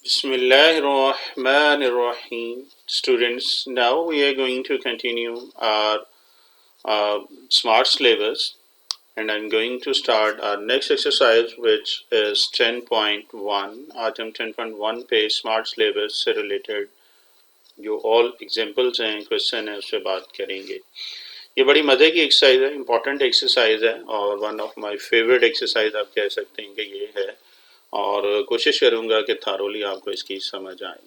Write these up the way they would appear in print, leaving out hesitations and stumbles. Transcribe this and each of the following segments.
Bismillahirrahmanirrahim. Students, now we are going to continue our smart syllabus, and I'm going to start our next exercise, which is 10.1. आज हम 10.1 पे smart syllabus से related जो all examples हैं, question है, उससे बात करेंगे। ये बड़ी मज़े की एक्सरसाइज है, इम्पॉर्टेंट एक्सरसाइज है और one of my favourite exercise आप कह सकते हैं कि ये है, और कोशिश करूंगा कि थारोली आपको इसकी समझ आए।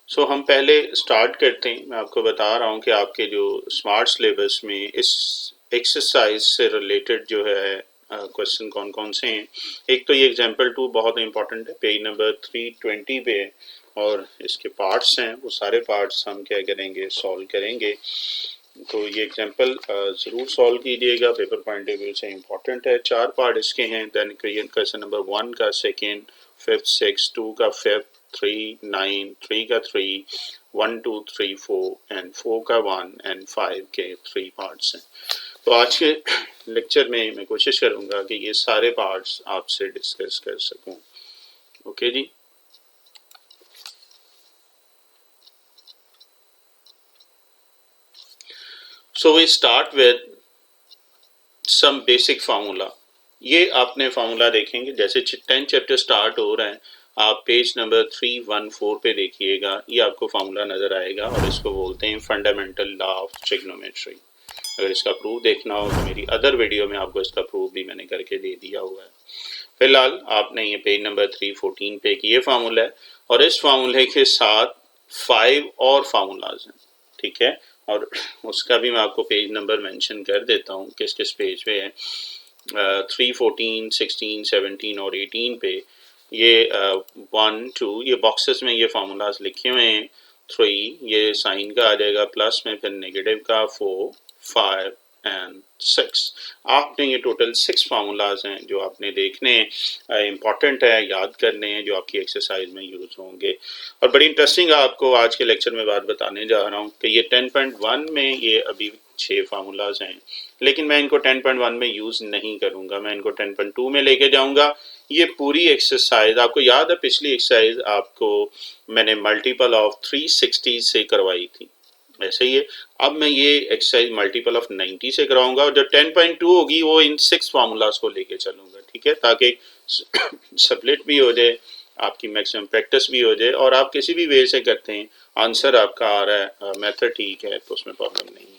सो हम पहले स्टार्ट करते हैं। मैं आपको बता रहा हूँ कि आपके जो स्मार्ट सिलेबस में इस एक्सरसाइज से रिलेटेड जो है क्वेश्चन कौन कौन से हैं। एक तो ये एग्जांपल 2 बहुत इंपॉर्टेंट है, पेज नंबर 320 पे है, और इसके पार्ट्स हैं, वो सारे पार्ट्स हम क्या करेंगे, सॉल्व करेंगे। तो ये एग्जांपल ज़रूर सॉल्व कीजिएगा, पेपर पॉइंट ऑफ व्यू से इम्पॉर्टेंट है। 4 पार्ट इसके हैं। देन क्वेश्चन नंबर 1 का सेकेंड, 5th 6, 2 का 5th, 3 9, 3 का 3, 1 2 3 4 एंड 4 का 1 एंड 5 के 3 पार्ट्स हैं। तो आज के लेक्चर में मैं कोशिश करूंगा कि ये सारे पार्ट्स आपसे डिस्कस कर सकूं। ओके जी। So we start with some basic formula. ये आपने फार्मूला देखेंगे जैसे 10 चैप्टर स्टार्ट हो रहा है, आप पेज नंबर 314 पे देखिएगा, ये आपको फार्मूला नज़र आएगा और इसको बोलते हैं फंडामेंटल लॉ ऑफ ट्रिग्नोमेट्री। अगर इसका प्रूफ देखना हो तो मेरी अदर वीडियो में आपको इसका प्रूफ भी मैंने करके दे दिया हुआ है। फिलहाल आपने ये पेज नंबर 314 पे ये फार्मूला है और इस फार्मूले के साथ 5 और फार्मूलाज हैं, ठीक है, और उसका भी मैं आपको पेज नंबर मेंशन कर देता हूँ किस किस पेज पे है। 3, 14, 16, 17 और 18 पे ये 1 2 ये बॉक्सेस में ये फार्मूलाज लिखे हुए हैं। 3 ये साइन का आ जाएगा प्लस में, फिर नेगेटिव का 4, 5 एंड 6। आपने ये टोटल 6 फार्मूलाज हैं जो आपने देखने हैं, इम्पॉर्टेंट है, याद करने हैं, जो आपकी एक्सरसाइज में यूज़ होंगे। और बड़ी इंटरेस्टिंग आपको आज के लेक्चर में बात बताने जा रहा हूँ कि ये 10.1 में ये अभी 6 फार्मूलाज हैं, लेकिन मैं इनको 10.1 में यूज़ नहीं करूँगा, मैं इनको 10.2 में लेके जाऊँगा। ये पूरी एक्सरसाइज आपको याद है, पिछली एक्सरसाइज आपको मैंने मल्टीपल ऑफ 360 से करवाई थी, ऐसे ही है। अब मैं ये एक्सरसाइज मल्टीपल ऑफ 90 से कराऊंगा और जो 10.2 होगी वो इन 6 फार्मूलाज को लेके चलूंगा, ठीक है, ताकि स्प्लिट भी हो जाए, आपकी मैक्सिमम प्रैक्टिस भी हो जाए, और आप किसी भी वे से करते हैं आंसर आपका आ रहा है, मेथड ठीक है, तो उसमें प्रॉब्लम नहीं है।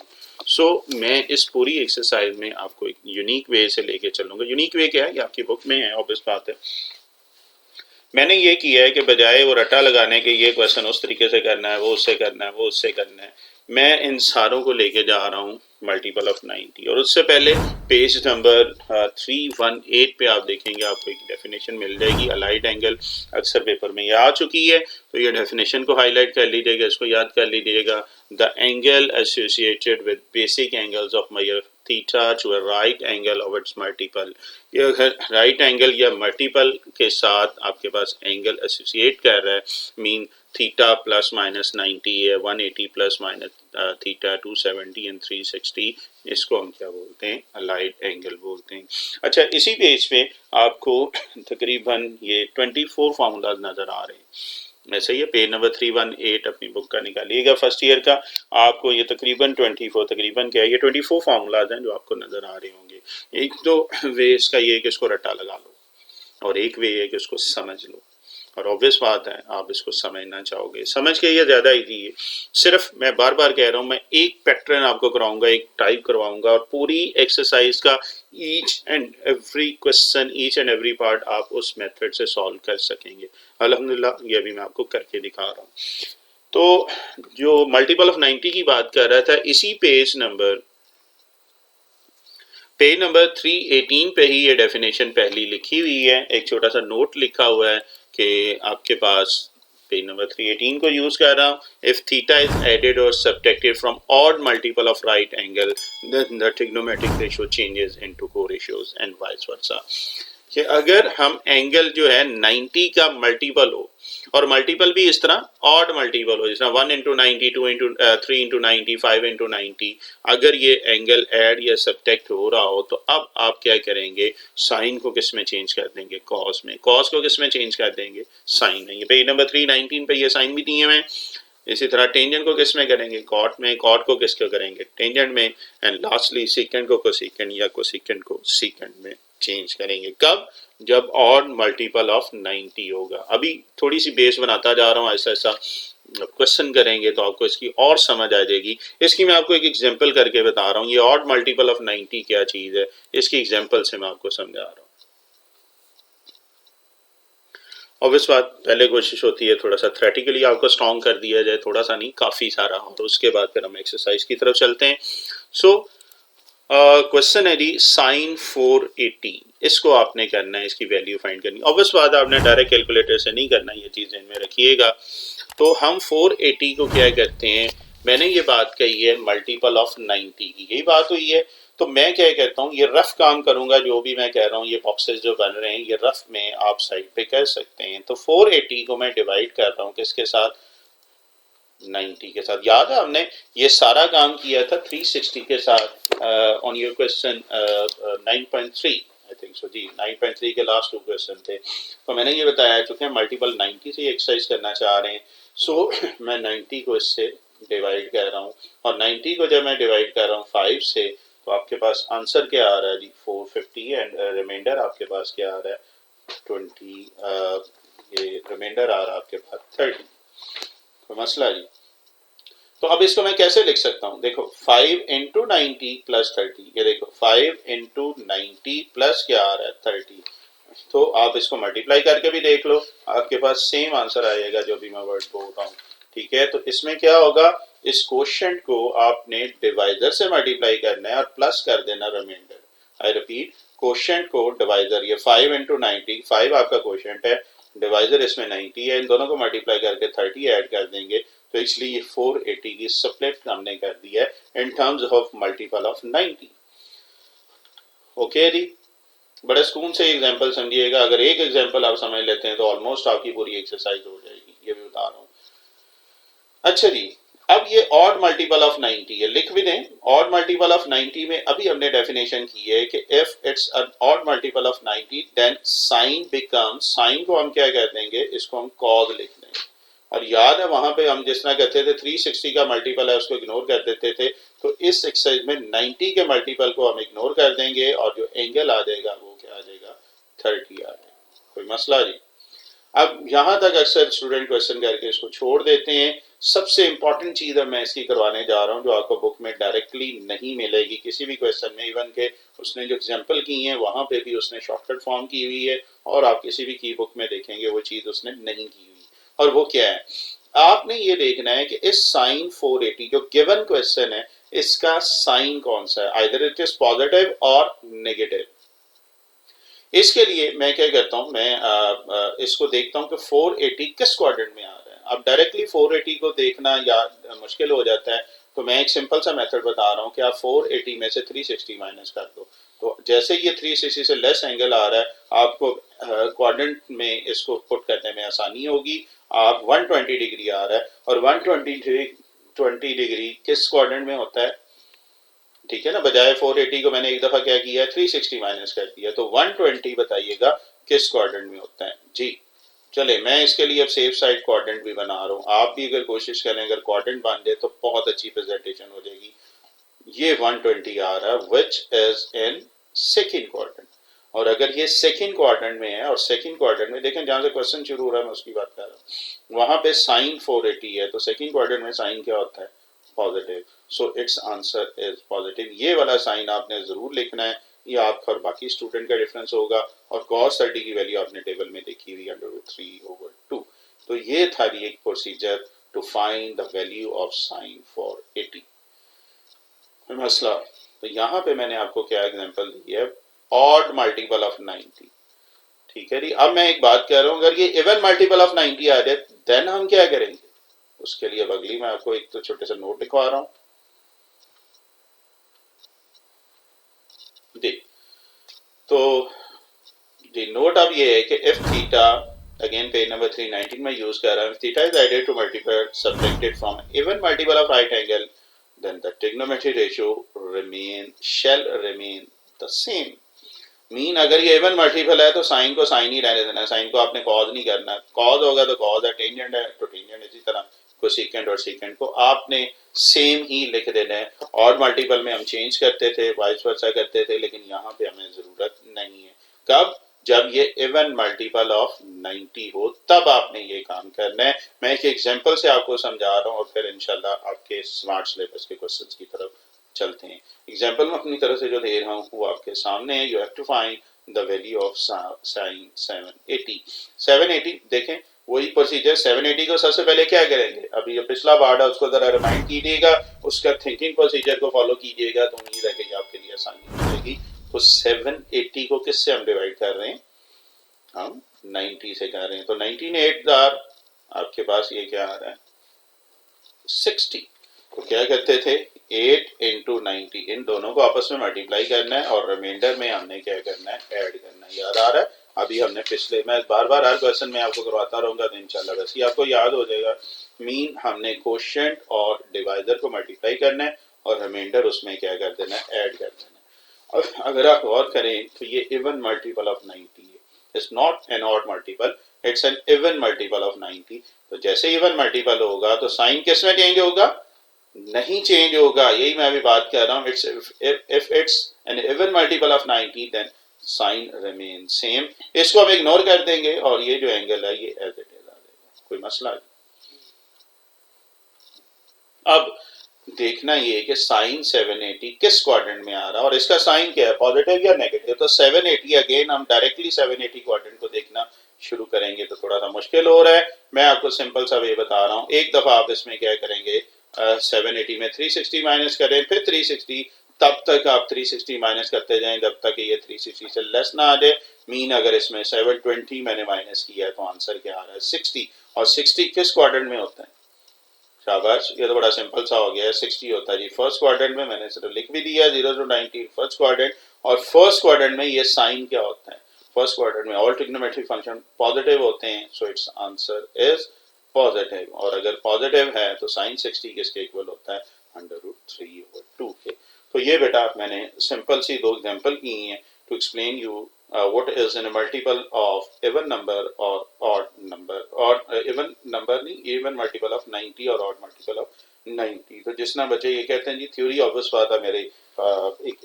सो मैं इस पूरी एक्सरसाइज में आपको एक यूनिक वे से लेके चलूंगा। यूनिक वे क्या है, ये आपकी बुक में है, ऑब्वियस बात है। मैंने ये किया है कि बजाय वो रटा लगाने के ये क्वेश्चन उस तरीके से करना है, वो उससे करना है, वो उससे करना है, मैं इन सारों को लेके जा रहा हूँ मल्टीपल ऑफ 90। और उससे पहले पेज नंबर 318 पे आप देखेंगे, आपको एक डेफिनेशन मिल जाएगी। अलाइड एंगल अक्सर पेपर में ये आ चुकी है, तो ये डेफिनेशन को हाईलाइट कर लीजिएगा, इसको याद कर लीजिएगा। The angle associated with basic angles of measure theta to a right angle of its multiple. ये अगर राइट एंगल या मल्टीपल के साथ आपके पास एंगल एसोसिएट कर रहा है, मीन थीटा प्लस माइनस 90 है, 180 प्लस माइनस थीटा 270 एंड 360, इसको हम क्या बोलते हैं, अलाइड एंगल बोलते हैं। अच्छा, इसी पेज पे आपको तकरीबन ये 24 फार्मूलाज नज़र आ रहे हैं, ऐसा ही है। पेज नंबर 318 अपनी बुक का निकालिएगा फर्स्ट ईयर का, आपको ये तकरीबन 24 तकरीबन क्या है, ये 24 फार्मूलाज हैं जो आपको नज़र आ रहे होंगे। एक तो वे इसका ये कि इसको रटा लगा लो, और एक वे है कि उसको समझ लो, और ऑब्वियस बात है आप इसको समझना चाहोगे। समझ के ये ज़्यादा ईजी है। सिर्फ मैं बार बार कह रहा हूँ, मैं एक पैटर्न आपको कराऊंगा, एक टाइप करवाऊंगा, और पूरी एक्सरसाइज का each and every question, each and every part आप उस मेथड से सॉल्व कर सकेंगे। अल्हम्दुलिल्लाह ये भी मैं आपको करके दिखा रहा हूँ। तो जो मल्टीपल ऑफ 90 की बात कर रहा था, इसी पेज नंबर 318 पे ही ये डेफिनेशन पहली लिखी हुई है। एक छोटा सा नोट लिखा हुआ है कि आपके पास पेज नंबर 318 को यूज कर रहा हूँ। इफ थीटा इज एडेड और subtracted from odd multiple of right angle, then the trigonometric ratio changes into coratios and vice versa. कि अगर हम एंगल जो है 90 का मल्टीपल हो, और मल्टीपल भी इस तरह ऑड मल्टीपल हो, जिस तरह 1 इंटू 90, 2 इंटू 3 इंटू 90, 5 इंटू 90, अगर ये एंगल ऐड या सब्ट्रैक्ट हो रहा हो, तो अब आप क्या करेंगे, साइन को किस में चेंज कर देंगे, कॉस में। कॉस को किस में चेंज कर देंगे, साइन में। ये पेज नंबर 319 पे ये साइन भी दिए हुए हैं। इसी तरह टेंजेंट को किस में करेंगे, कॉट में। कॉट को किस को करेंगे, टेंजेंट में। एंड लास्टली सेकंड को कोसेकंड या कोसेकंड को सेकंड में चेंज करेंगे। कब, जब ऑड मल्टीपल ऑफ 90 होगा। अभी थोड़ी सी बेस बनाता जा रहा हूँ, ऐसा ऐसा क्वेश्चन करेंगे तो आपको इसकी और समझ आ जाएगी। इसकी मैं आपको एक एग्जांपल करके बता रहा हूँ, ये ऑड मल्टीपल ऑफ 90 क्या चीज है, इसकी एग्जांपल से मैं आपको समझा रहा हूँ। ऑब्वियस बात, पहले कोशिश होती है थोड़ा सा थ्योरेटिकली आपको स्ट्रॉन्ग कर दिया जाए, थोड़ा सा नहीं, काफी सारा, और उसके बाद फिर हम एक्सरसाइज की तरफ चलते हैं। सो क्वेश्चन है जी, साइन 480, इसको आपने करना है, इसकी वैल्यू फाइंड करनी। ऑब्वियस बात, आपने डायरेक्ट कैलकुलेटर से नहीं करना, ये चीज़ इनमें रखिएगा। तो हम 480 को क्या करते हैं, मैंने ये बात कही है मल्टीपल ऑफ 90 की, यही बात हुई है। तो मैं क्या कहता हूँ, ये रफ काम करूंगा, जो भी मैं कह रहा हूँ, ये बॉक्सेस जो बन रहे हैं ये रफ में आप साइड पे कर सकते हैं। तो 480 को मैं डिवाइड कर रहा हूँ किसके साथ, 90 के साथ। याद है हमने ये सारा काम किया था 360 के साथ on your question 9.3 I think so जी, 9.3 के लास्ट 2 क्वेश्चन थे। तो मैंने ये बताया, चूंकि हम मल्टीपल 90 से एक्सरसाइज करना चाह रहे हैं, सो मैं 90 को इससे डिवाइड कर रहा हूँ, और 90 को जब मैं डिवाइड कर रहा हूँ 5 से, तो आपके पास आंसर क्या आ रहा है जी, 450, एंड रिमाइंडर आपके पास क्या आ रहा है, 20, ये रिमाइंडर आ रहा है आपके पास 30। कोई मसला जी। तो अब इसको मैं कैसे लिख सकता हूँ, देखो 5 इंटू 90 प्लस 30, ये देखो 5 इंटू 90 प्लस क्या आ रहा है, 30। तो आप इसको मल्टीप्लाई करके भी देख लो, आपके पास सेम आंसर आएगा जो भी मैं वर्ड बोल रहा हूँ। ठीक है, तो इसमें क्या होगा, इस क्वोशिएंट को आपने डिवाइजर से मल्टीप्लाई करना है और प्लस कर देना रिमाइंडर। आई रिपीट, क्वोशिएंट को डिवाइजर, ये 5 इंटू 90, 5 आपका क्वोशिएंट है, डिवाइजर इसमें 90 है, इन दोनों को मल्टीप्लाई करके 30 ऐड कर देंगे। तो इसलिए ये 480 की स्प्लिट हमने कर दिया है in terms of multiple of 90। Okay जी, बड़े सुकून से एग्जांपल समझिएगा। अगर एक एग्जांपल आप समझ लेते हैं तो ऑलमोस्ट आपकी पूरी एक्सरसाइज हो जाएगी, ये भी बता रहा हूँ। अच्छा जी, अब ये ऑड मल्टीपल ऑफ 90 है, लिख भी दें। ऑड मल्टीपल ऑफ 90 में अभी हमने डेफिनेशन की है कि if it's an odd multiple of 90 then sine becomes, sine को हम क्या कह देंगे, इसको हम कॉज लिख देंगे। और याद है वहां पे हम जिस तरह कहते थे 360 का मल्टीपल है उसको इग्नोर कर देते थे, तो इस एक्सरसाइज में 90 के मल्टीपल को हम इग्नोर कर देंगे, और जो एंगल आ जाएगा वो क्या आ जाएगा, 30 आ जाएगा। कोई मसला जी। अब यहां तक अक्सर स्टूडेंट क्वेश्चन करके इसको छोड़ देते हैं। सबसे इंपॉर्टेंट चीज अब मैं इसकी करवाने जा रहा हूं, जो आपको बुक में डायरेक्टली नहीं मिलेगी किसी भी क्वेश्चन में, इवन के उसने जो एग्जांपल की है वहां पे भी उसने शॉर्टकट फॉर्म की हुई है, और आप किसी भी की बुक में देखेंगे वो चीज उसने नहीं की हुई। और वो क्या है, आपने ये देखना है कि इस साइन 480 जो गिवन क्वेश्चन है, इसका साइन कौन सा है, आइदर इट इज पॉजिटिव और नेगेटिव। इसके लिए मैं क्या करता हूं, मैं इसको देखता हूं कि 480 किस क्वाड्रेंट में आ रहा है। अब डायरेक्टली 480 को देखना या मुश्किल हो जाता है, तो मैं एक सिंपल सा मेथड बता रहा हूं कि आप 480 में से 360 माइनस कर दो। तो जैसे ये 360 से लेस एंगल आ रहा है, आपको क्वाड्रेंट में इसको पुट करने में आसानी होगी। आप 120 डिग्री आ रहा है, और 120 डिग्री किस क्वाड्रेंट में होता है, ठीक है ना। बजाय 480 को मैंने एक दफा क्या किया है, 360 माइनस कर दिया। तो 120 बताइएगा किस क्वाड्रेंट में होता है जी। चले, मैं इसके लिए अब सेफ साइड क्वाड्रेंट भी बना रहा हूँ, आप भी अगर कोशिश करें, अगर क्वाड्रेंट बन जाए तो बहुत अच्छी प्रेजेंटेशन हो जाएगी। ये 120 आ रहा है which is in second quadrant, और अगर ये सेकेंड क्वाड्रेंट में है, और सेकेंड क्वाड्रेंट में देखें जहां से क्वेश्चन शुरू हो रहा है मैं उसकी बात कर रहा हूँ, वहां पे साइन 480 है, तो सेकेंड क्वाड्रेंट में साइन क्या होता है, positive. So it's answer is positive. ये वाला साइन आपने जरूर लिखना है, ये आपका और बाकी स्टूडेंट का डिफरेंस होगा। और cos 30 की वैल्यू आपने टेबल में देखी हुई √3/2। तो ये था एक procedure to find the value of sine 480। मसला, तो यहाँ पे मैंने आपको क्या एग्जांपल दी है, ऑड मल्टीपल ऑफ 90। ठीक है जी, अब मैं एक बात कह रहा हूँ, अगर ये इवन मल्टीपल ऑफ 90 आ जाए देन हम क्या करेंगे। उसके लिए अब अगली मैं आपको एक तो छोटे से नोट लिखवा रहा हूं। देख, तो नोट अब ये है कि if theta, again page number 319 में यूज कर रहा हूँ, theta is added to multiple subtracted from even multiple of right angle, then the trigonometry ratio shall remain the same. Mean अगर ये इवन मल्टीपल है तो साइन को साइन ही रहने देना है, साइन को आपने कॉज नहीं करना। कॉज होगा तो कॉज है, टेंजेंट है तो टेंजेंट, इसी तरह कोसेकेंट और सेकेंट को आपने सेम ही लिख देना है। और मल्टीपल में हम चेंज करते थे, वाइस वर्सा करते थे, लेकिन यहाँ पे हमें जरूरत नहीं है। कब? जब ये इवन मल्टीपल ऑफ 90 हो तब आपने ये काम करना है। मैं एक एग्जांपल से आपको समझा रहा हूँ और फिर इंशाल्लाह आपके स्मार्ट सिलेबस के क्वेश्चंस की तरफ चलते हैं। एग्जांपल में अपनी तरफ से जो दे रहा हूँ वो आपके सामने है। You have to find the value of sine 780। 780 देखें वही प्रोसीजर। 780 को सबसे पहले क्या करेंगे, अभी जो पिछला पार्ट है उसको जरा रिमाइंड कीजिएगा, उसका थिंकिंग प्रोसीजर को फॉलो कीजिएगा तो उम्मीद है कि आपके लिए आसानी हो जाएगी। तो 780 को किससे हम डिवाइड कर रहे हैं? हम 90 से कर रहे हैं। तो 19 8 आपके पास ये क्या आ रहा है? 60। तो क्या करते थे, 8 इंटू 90, इन दोनों को आपस में मल्टीप्लाई करना है और रिमाइंडर में हमने क्या करना है, ऐड करना है। याद आ रहा है? अभी हमने पिछले, मैं बार बार हर क्वेश्चन में आपको करवाता रहूंगा तो इंशाल्लाह बस ये आपको याद हो जाएगा। मीन हमने कोशेंट और डिवाइजर को मल्टीप्लाई करना है और रिमाइंडर उसमें क्या कर देना है, ऐड कर देना है। अब अगर आप गौर करें तो ये इवन मल्टीपल ऑफ 90 है, it's not an odd multiple, it's an even multiple of 90। तो जैसे इवन मल्टीपल होगा तो साइन किस में चेंज होगा? नहीं चेंज होगा। यही मैं अभी बात कर रहा हूँ। If it's an even multiple of 90 then sine remain same. इसको हम इग्नोर कर देंगे और ये जो एंगल है ये एज इट इज आ जाएगा, कोई मसला नहीं। अब देखना ये कि साइन 780 किस क्वाड्रेंट में आ रहा है और इसका साइन क्या है, पॉजिटिव या नेगेटिव। तो 780 अगेन हम डायरेक्टली 780 क्वाड्रेंट को देखना शुरू करेंगे तो थोड़ा सा मुश्किल हो रहा है। मैं आपको सिंपल सा वे बता रहा हूँ। एक दफा आप इसमें क्या करेंगे, 780 में 360 माइनस करें, फिर 360, तब तक आप 360 माइनस करते जाएं जब तक ये 360 से लेस ना आ जाए। मीन अगर इसमें 720 मैंने माइनस किया है तो आंसर क्या आ रहा है, 60। और 60 किस क्वाड्रेंट में होता है? शाबाश, ये तो बड़ा सिंपल सा हो गया है। 60 होता है जी फर्स्ट क्वाड्रेंट में, मैंने सिर्फ लिख भी दिया 0 to 90 फर्स्ट क्वाड्रेंट। और फर्स्ट क्वाड्रेंट में ये साइन क्या होता है? फर्स्ट क्वाड्रेंट में ऑल ट्रिग्नोमेट्रिक फंक्शन पॉजिटिव होते हैं, so it's answer is positive. और अगर पॉजिटिव है तो साइन 60 किसके इक्वल होता है, √3/2 के। तो ये बेटा मैंने सिंपल सी दो एग्जांपल की हैं to explain you what is in a multiple of even number or odd number, or even number नहीं, even multiple of 90 और odd multiple of 90। तो जिस ना बच्चे ये कहते हैं जी थ्योरी ऑब्वियस बात है मेरी एक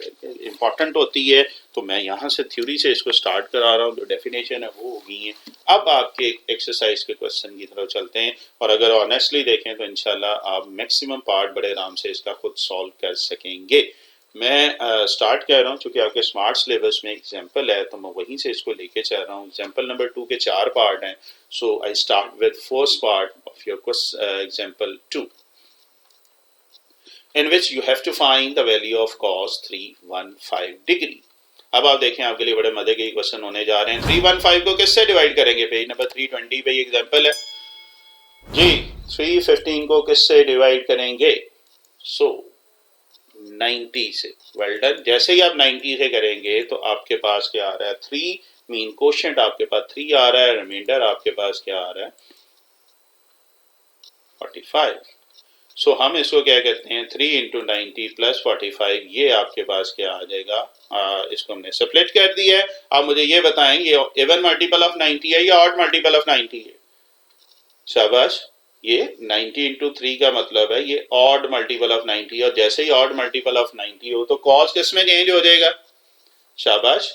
इम्पॉर्टेंट होती है, तो मैं यहाँ से थ्योरी से इसको स्टार्ट करा रहा हूँ। जो डेफिनेशन है वो होगी है। अब आपके एक्सरसाइज के क्वेश्चन की तरफ चलते हैं और अगर ऑनेस्टली देखें तो इंशाल्लाह आप मैक्सिमम पार्ट बड़े आराम से इसका खुद सॉल्व कर सकेंगे। मैं स्टार्ट कर रहा हूँ चूंकि आपके स्मार्ट सिलेबस में एग्जांपल है तो मैं वहीं से इसको लेके चल रहा हूँ। एग्जांपल नंबर 2 के 4 पार्ट हैं, so I start with first part of your example 2 in which you have to find the value of cos 315 degree. अब आप देखें आपके लिए बड़े मजे के क्वेश्चन होने जा रहे हैं। 315 को किससे डिवाइड करेंगे? पेज नंबर 320 पे एग्जांपल है जी। 315 को किससे डिवाइड करेंगे? सो 90 से। Well done. जैसे ही आप 90 से करेंगे तो आपके पास क्या आ रहा है, 3 मीन कोशेंट आपके पास 3 आ रहा है, रिमाइंडर आपके पास क्या आ रहा है, 45। सो हम इसको क्या कहते हैं, 3 इंटू 90 प्लस 45, ये आपके पास क्या आ जाएगा, इसको हमने स्प्लिट कर दिया है। आप मुझे ये बताएं ये इवन मल्टीपल ऑफ 90 है या ऑड मल्टीपल ऑफ 90 है? शाबाश, ये 90 इंटू 3 का मतलब है ये ऑड मल्टीपल ऑफ 90, और जैसे ही ऑड मल्टीपल ऑफ 90 हो तो कॉस किस में चेंज हो जाएगा? शाबाश,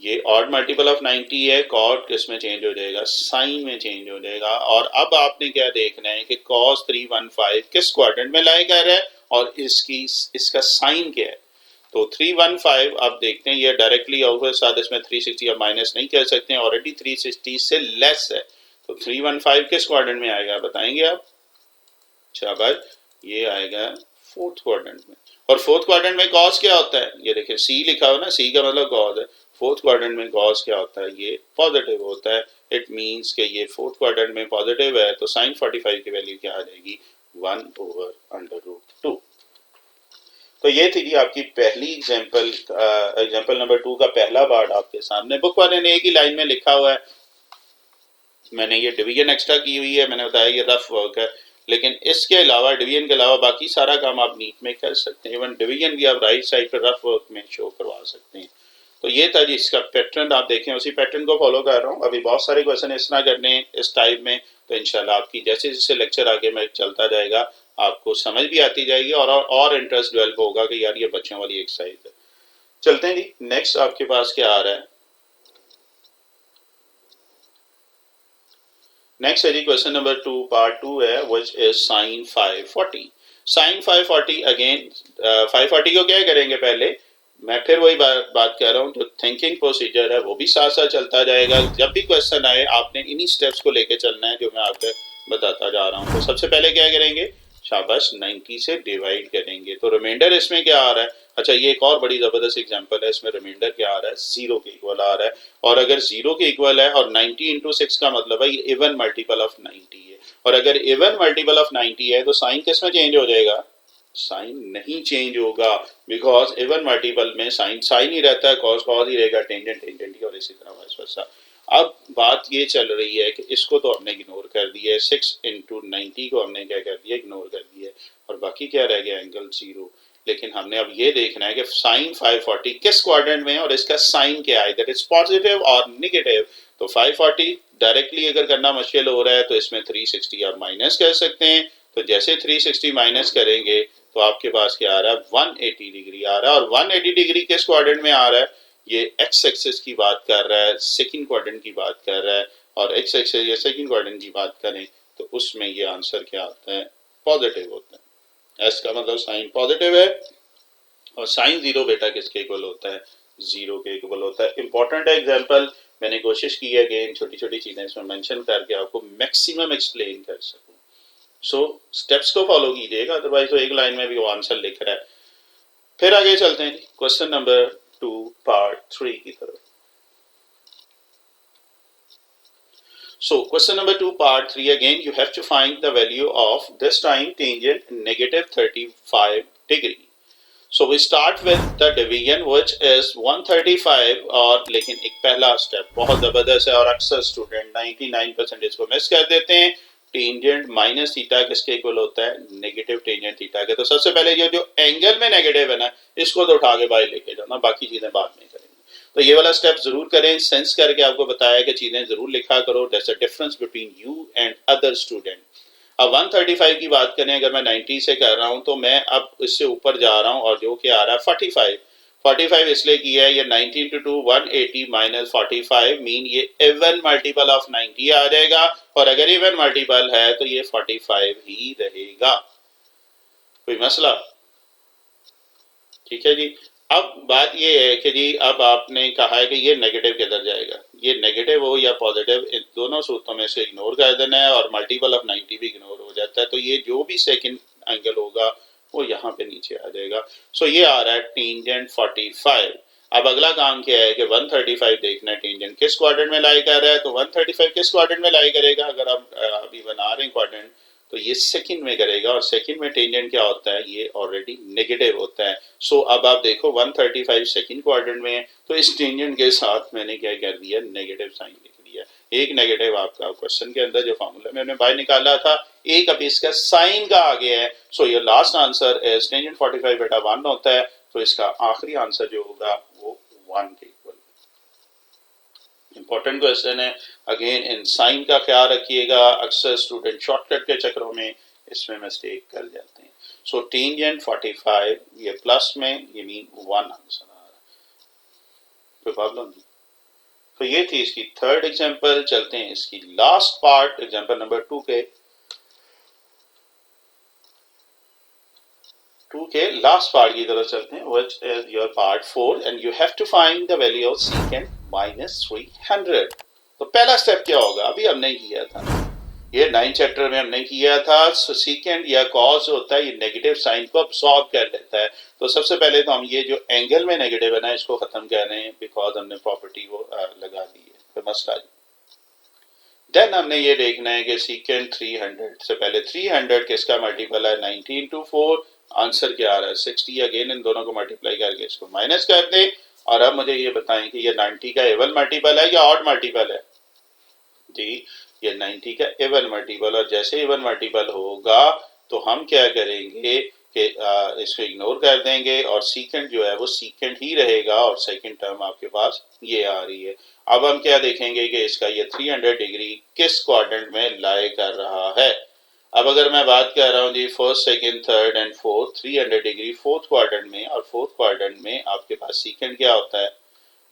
ये ऑड मल्टीपल ऑफ 90 है, कॉट किस में चेंज हो जाएगा, साइन में चेंज हो जाएगा। और अब आपने क्या देखना है कि cos 315 किस क्वाड्रेंट में लाई कर रहा है और इसका साइन क्या है। तो 315 आप देखते हैं ये डायरेक्टली ओवर साथ इसमें 360 आप माइनस नहीं कर सकते हैं, ऑलरेडी 360 से लेस है। तो 315 किस क्वाड्रेंट में आएगा बताएंगे आप? शाबाश, ये आएगा फोर्थ क्वाड्रेंट में। और फोर्थ क्वाड्रेंट में cos क्या होता है, ये देखिए सी लिखा हो ना, सी का मतलब cos है। फोर्थ क्वाड्रेंट में cos क्या होता है, ये पॉजिटिव होता है। इट मींस कि ये फोर्थ क्वाड्रेंट में पॉजिटिव है तो sin 45 की वैल्यू क्या आ जाएगी, 1/√2। तो ये थी जी आपकी पहली एग्जांपल, एग्जांपल नंबर 2 का पहला पार्ट आपके सामने। बुक वाले ने एक ही लाइन में लिखा हुआ है, मैंने ये डिवीजन एक्स्ट्रा की हुई है, मैंने बताया ये रफ वर्क है, लेकिन इसके अलावा डिवीजन के अलावा बाकी सारा काम आप नीट में कर सकते हैं। इवन डिवीजन भी आप राइट साइड पर रफ वर्क में शो करवा सकते हैं। तो ये था जी इसका पैटर्न, आप देखें उसी पैटर्न को फॉलो कर रहा हूँ। अभी बहुत सारे क्वेश्चन इस तरह करने हैं इस टाइप में, तो इंशाल्लाह आपकी जैसे जैसे लेक्चर आगे में चलता जाएगा आपको समझ भी आती जाएगी और इंटरेस्ट डेवलप होगा कि यार ये बच्चों वाली एक्सरसाइज है। चलते हैं जी, नेक्स्ट आपके पास क्या आ रहा है। नेक्स्ट है जी क्वेश्चन नंबर 2 पार्ट 2 है, which is sine 540। Sine 540 again 540 को क्या करेंगे, पहले मैं फिर वही बात कर रहा हूँ, जो थिंकिंग प्रोसीजर है वो भी साथ साथ चलता जाएगा। जब भी क्वेश्चन आए आपने इन्हीं स्टेप्स को लेके चलना है जो मैं आपको बताता जा रहा हूँ। तो सबसे पहले क्या करेंगे, शाबाश 90 से डिवाइड करेंगे। तो रिमाइंडर इसमें क्या आ रहा है, अच्छा ये एक और बड़ी जबरदस्त एग्जांपल है, इसमें रिमाइंडर क्या आ रहा है, जीरो के इक्वल आ रहा है। और अगर जीरो के इक्वल है और 90 इंटू 6 का मतलब है ये इवन मल्टीपल ऑफ 90 है, और अगर इवन मल्टीपल ऑफ 90 है तो साइन किस में चेंज हो जाएगा, साइन नहीं चेंज होगा, बिकॉज इवन मल्टीपल में साइन साइन ही रहता है, कॉस कॉस ही रहेगा, टेंजेंट टेंजेंट ही, और इसी तरह वाइस वर्सा। अब बात ये चल रही है कि इसको तो हमने इग्नोर कर दिया है, 6 इंटू 90 को हमने क्या कर दिया, इग्नोर कर दिया है, और बाकी क्या रह गया, एंगल जीरो। लेकिन हमने अब ये देखना है कि साइन 540 किस क्वाड्रेंट में है और इसका साइन क्या है, दैट इज पॉजिटिव और नेगेटिव। तो 540 डायरेक्टली अगर करना मुश्किल हो रहा है तो इसमें 360 आप माइनस कर सकते हैं। तो जैसे 360 माइनस करेंगे तो आपके पास क्या आ रहा है, 180 डिग्री आ रहा है। और 180 डिग्री किस क्वाड्रेंट में आ रहा है, ये एक्स एक्सिस की बात कर रहा है, सेकंड क्वाड्रेंट की बात कर रहा है। और एक्स एक्सिस या सेकंड क्वाड्रेंट की बात करें तो उसमें ये आंसर क्या आता है, पॉजिटिव होता है। एस का मतलब साइन पॉजिटिव है, और साइन जीरो बेटा किसके इक्वल होता है, जीरो के इक्वल होता है। इंपॉर्टेंट है एग्जाम्पल, मैंने कोशिश की है कि इन छोटी छोटी चीजें इसमें मेंशन करके आपको मैक्सिमम एक्सप्लेन कर सकूं। सो स्टेप्स को फॉलो कीजिएगा, अदरवाइज तो एक लाइन में भी वो आंसर लिख रहा है। फिर आगे चलते हैं क्वेश्चन नंबर 2 पार्ट 3 की तरफ। So question number 2 part 3, again you have to find the value of this time tangent negative 35 degree. So we start with the division which is 135, और लेकिन एक पहला स्टेप बहुत जबरदस्त है और अक्सर स्टूडेंट 99% इसको मिस कर देते हैं। टेंजेंट माइनस थीटा किसके इक्वल होता है, नेगेटिव टेंजेंट थीटा के। तो सबसे पहले ये जो एंगल में नेगेटिव है ना, इसको तो उठा के बाहर लेके जाना, बाकी चीजें बाद में करेंगे। तो ये वाला स्टेप जरूर करें, सेंस करके आपको बताया कि चीजें जरूर लिखा करो, that's a difference between you and other student. अब 135 की बात करें, अगर मैं 90 से कर रहा हूं तो मैं अब इससे ऊपर जा रहा हूं, और जो कि आ रहा है 45। 45 इसलिए किया है, ये 90 इंटू 2 180 माइनस 45 मीन ये इवन मल्टीपल ऑफ 90 आ जाएगा, और अगर इवन मल्टीपल है तो ये 45 ही रहेगा। कोई मसला, ठीक है जी। अब बात ये है कि जी अब आपने कहा है कि ये नेगेटिव किधर जाएगा, ये नेगेटिव हो या पॉजिटिव, इन दोनों सूत्रों में से इग्नोर कर देना है, और मल्टीपल ऑफ 90 भी इग्नोर हो जाता है। तो ये जो भी सेकंड एंगल होगा वो यहाँ पे नीचे आ जाएगा। सो ये आ रहा है टेंजेंट 45। अब अगला काम क्या है कि 135 देखना है टेंजेंट किस क्वाड्रेंट में लाई कर रहा है। तो 135 किस क्वाड्रेंट में लाई करेगा, अगर आप अभी बना रहे हैं क्वाड्रेंट तो ये सेकंड में करेगा, और सेकंड में टेंजेंट क्या होता है, ये ऑलरेडी नेगेटिव होता है। सो अब आप देखो 135 सेकंड क्वाड्रेंट में है, तो इस टेंजेंट के साथ मैंने क्या कर दिया, नेगेटिव साइन लिख दिया। एक नेगेटिव आपका क्वेश्चन के अंदर जो फॉर्मूला मैंने बाहर निकाला था, एक अब इसका साइन का आ गया है। सो ये लास्ट आंसर इज टेंजेंट 45 बेटा 1 होता है, तो इसका आखिरी आंसर जो होगा वो 1 के इक्वल। इंपॉर्टेंट क्वेश्चन है, अगेन इन साइन का ख्याल रखिएगा, अक्सर स्टूडेंट शॉर्टकट के चक्रों में इसमें मिस्टेक कर जाते हैं। सो टेंजेंट 45 ये प्लस में, ये मीन 1 आंसर आ रहा है, कोई प्रॉब्लम नहीं। तो ये थी इसकी थर्ड एग्जांपल। चलते हैं इसकी लास्ट पार्ट, एग्जांपल नंबर 2 के लास्ट पार्ट की तरफ चलते हैं, which is your part 4, and you have to find the value of second minus 300। तो पहला स्टेप क्या होगा, अभी हमने किया था, ये 9 चैप्टर में हमने किया था। सेकेंड या कॉस होता है, ये नेगेटिव साइन को अब्सॉर्ब कर लेता है। तो सबसे पहले तो हम ये जो एंगल में नेगेटिव है ना, इसको खत्म कर रहे हैं, बिकॉज हमने प्रॉपर्टी वो लगा दी है, तो मसला नहीं। देन हमने ये देखना है कि सेकेंड 300 से पहले 300 किसका मल्टीपल है, 90 इंटू 4 आंसर क्या आ रहा है 60। अगेन इन दोनों को मल्टीप्लाई करके इसको माइनस कर दें और अब मुझे ये बताएं कि ये 90 का इवन मल्टीपल है या ऑड मल्टीपल है। जी, ये 90 का इवन मल्टीपल, और जैसे इवन मल्टीपल होगा तो हम क्या करेंगे कि इसको इग्नोर कर देंगे और सीकेंड जो है वो सीकेंड ही रहेगा और सेकंड टर्म आपके पास ये आ रही है। अब हम क्या देखेंगे कि इसका ये 300 डिग्री किस क्वाड्रेंट में लाई कर रहा है। अब अगर मैं बात कर रहा हूँ जी first second third and fourth 300 degree fourth quadrant में, और फोर्थ क्वाड्रेंट में आपके पास सीकेंड क्या होता है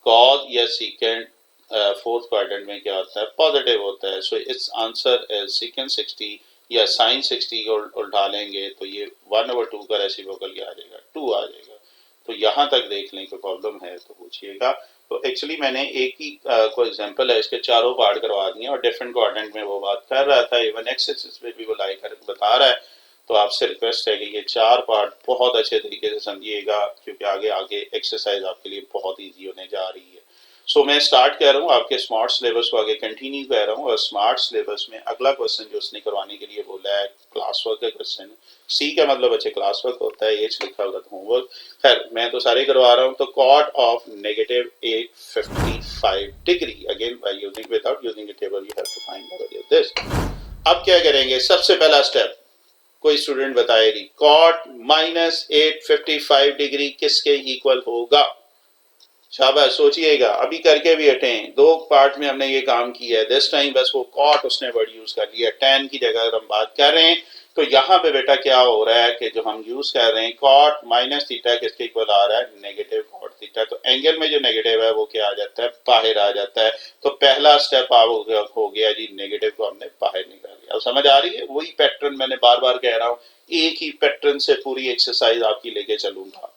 कॉस या सीकेंड फोर्थ क्वाड्रेंट में क्या होता है पॉजिटिव होता है। सो इट्स आंसर इज सीकेंड 60 या साइन 60 को उल्टा लेंगे तो ये 1/2 का रेसिप्रोकल क्या आ जाएगा 2 आ जाएगा। तो यहाँ तक देख लें कोई प्रॉब्लम है तो पूछिएगा। तो एक्चुअली मैंने एक ही कोई एग्जांपल है इसके चारों पार्ट करवा दिए और डिफरेंट क्वाड्रेंट में वो बात कर रहा था, इवन एक्स एक्सिस पे भी वो लाई कर बता रहा है। तो आपसे रिक्वेस्ट है कि ये चार पार्ट बहुत अच्छे तरीके से समझिएगा क्योंकि आगे आगे एक्सरसाइज आपके लिए बहुत ईजी होने जा रही है। सो मैं स्टार्ट कर रहा हूँ आपके स्मार्ट सिलेबस को आगे कंटिन्यू कर रहा हूँ और स्मार्ट सिलेबस में अगला क्वेश्चन जो उसने करवाने के लिए बोला है क्लास वर्क का क्वेश्चन। सी का मतलब बच्चे क्लास वर्क होता है, एच लिखा होगा तो होमवर्क। खैर मैं तो सारे करवा रहा हूँ। तो cot of negative 855 degree, again by using without using the table you have to find the value of this. अब क्या करेंगे, सबसे पहला स्टेप कोई स्टूडेंट बताएगी कॉट माइनस 855 डिग्री किसके इक्वल होगा। शाबाश, सोचिएगा, अभी करके भी हटें। दो पार्ट में हमने ये काम किया है, दिस टाइम बस वो कॉट उसने वर्ड यूज कर लिया, टेन की जगह अगर हम बात कर रहे हैं तो यहाँ पे बेटा क्या हो रहा है कि जो हम यूज कर रहे हैं कॉट माइनस थीटा किसके इक्वल आ रहा है नेगेटिव कॉट थीटा। तो एंगल में जो नेगेटिव है वो क्या आ जाता है बाहर आ जाता है। तो पहला स्टेप हो गया जी, नेगेटिव को हमने बाहर निकाल लिया। अब समझ आ रही है, वही पैटर्न मैंने बार बार कह रहा हूँ, एक ही पैटर्न से पूरी एक्सरसाइज आपकी लेके चलूंगा।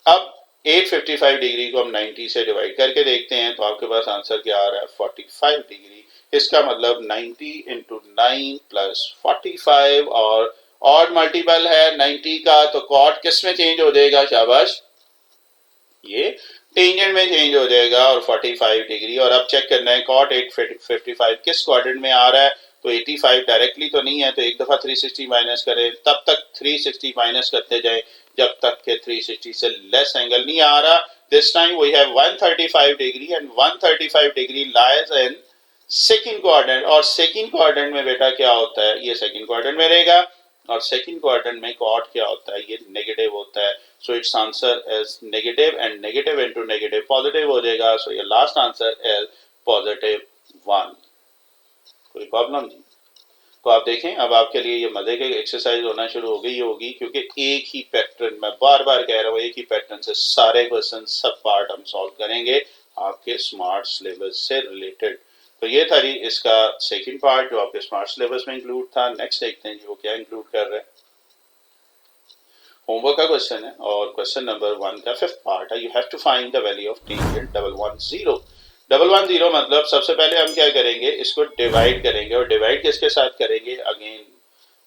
अब 855 डिग्री को हम 90 से डिवाइड करके देखते हैं तो आपके पास आंसर क्या आ रहा है 45 डिग्री। इसका मतलब 90 इंटू 9 प्लस 45 और ऑड मल्टीपल है 90 का तो कॉट किस में चेंज हो जाएगा, शाबाश, ये टेंजेंट में चेंज हो जाएगा और 45 डिग्री। और अब चेक करना है कॉट 855 किस क्वाड्रेंट में आ रहा है। तो 85 डायरेक्टली तो नहीं है तो एक दफा 360 माइनस करें, तब तक 360 माइनस करते जाएं जब तक के 360 से लेस एंगल नहीं आ रहा। This time we have 135 degree and 135 degree lies in second quadrant. और सेकंड क्वाड्रेंट में बेटा क्या होता है, ये सेकंड क्वाड्रेंट में रहेगा और सेकंड क्वाड्रेंट में कॉट क्या होता है, ये नेगेटिव होता है। So it's answer is negative and negative into negative positive हो जाएगा। सो ये लास्ट आंसर इज पॉजिटिव 1। कोई प्रॉब्लम नहीं। तो आप देखें अब आपके लिए ये मजे की एक्सरसाइज होना शुरू हो गई होगी क्योंकि एक ही पैटर्न, मैं बार बार कह रहा हूँ, एक ही पैटर्न से सारे क्वेश्चन सब पार्ट हम सॉल्व करेंगे आपके स्मार्ट सिलेबस से रिलेटेड। तो ये था जी इसका सेकंड पार्ट जो आपके स्मार्ट सिलेबस में इंक्लूड था। नेक्स्ट देखते हैं जी वो क्या इंक्लूड कर रहे हैं। होमवर्क का क्वेश्चन है और क्वेश्चन नंबर 1 का फिफ्थ पार्ट है। You have to find the value of tangent 110। 110 मतलब सबसे पहले हम क्या करेंगे, इसको डिवाइड करेंगे और डिवाइड किसके साथ करेंगे, अगेन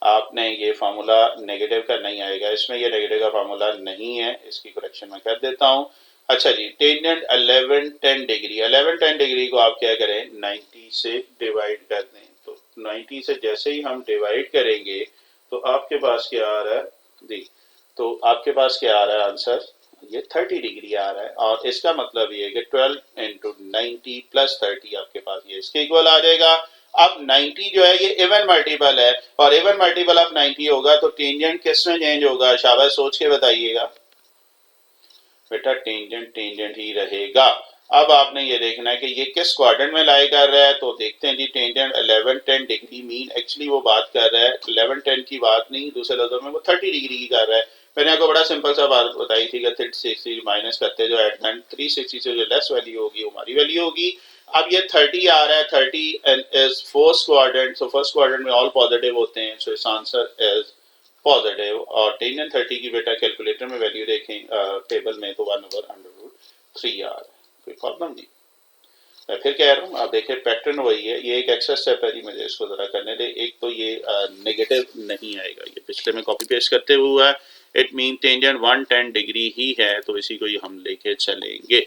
आपने ये फार्मूला नेगेटिव का नहीं आएगा इसमें, ये नेगेटिव का फार्मूला नहीं है, इसकी करेक्शन मैं कर देता हूँ। अच्छा जी, टेंजेंट 1110 डिग्री, 1110 डिग्री को आप क्या करें 90 से डिवाइड कर दें। तो 90 से जैसे ही हम डिवाइड करेंगे तो आपके पास क्या आ रहा है, देख, तो आपके पास क्या आ रहा है आंसर, ये 30 डिग्री आ रहा है। और इसका मतलब ये है कि 12 इंटू 90 प्लस 30 आपके पास ये इसके इक्वल आ जाएगा। अब 90 जो है ये इवन मल्टीपल है और इवन मल्टीपल ऑफ 90 होगा तो टेंजेंट किस में चेंज होगा, शाबाश सोच के बताइएगा बेटा, टेंजेंट टेंजेंट ही रहेगा। अब आपने ये देखना है कि ये किस क्वाड्रेंट में लाई कर रहा है। तो देखते हैं जी, टेंजेंट 1110 डिग्री मीन एक्चुअली वो बात कर रहा है 1110 की बात नहीं, दूसरे लफ्जों में वो 30 डिग्री की कर रहा है। मैंने आपको बड़ा सिंपल सा बात बताई थी कि 360 माइनस करते जो एडमेंट 360 से जो लेस वैल्यू होगी वो हमारी वैल्यू होगी। अब ये 30 आ रहा है, 30 is first quadrant, so first quadrant में ऑल पॉजिटिव होते हैं, सो इस आंसर इज पॉजिटिव। और टेंजेंट 30 की बेटा कैलकुलेटर में वैल्यू देखें टेबल में तो 1/√3 आ रहा है। कोई प्रॉब्लम नहीं। मैं फिर कह रहा हूँ, आप देखिए पैटर्न वही है, ये एक एक्स्ट्रा स्टेप है जी, मुझे इसको जरा करने दे। एक तो ये नेगेटिव नहीं आएगा, ये पिछले में कॉपी पेस्ट करते हुए है, इट मीन टेंजेंट 110 डिग्री ही है तो इसी को ही हम लेके चलेंगे।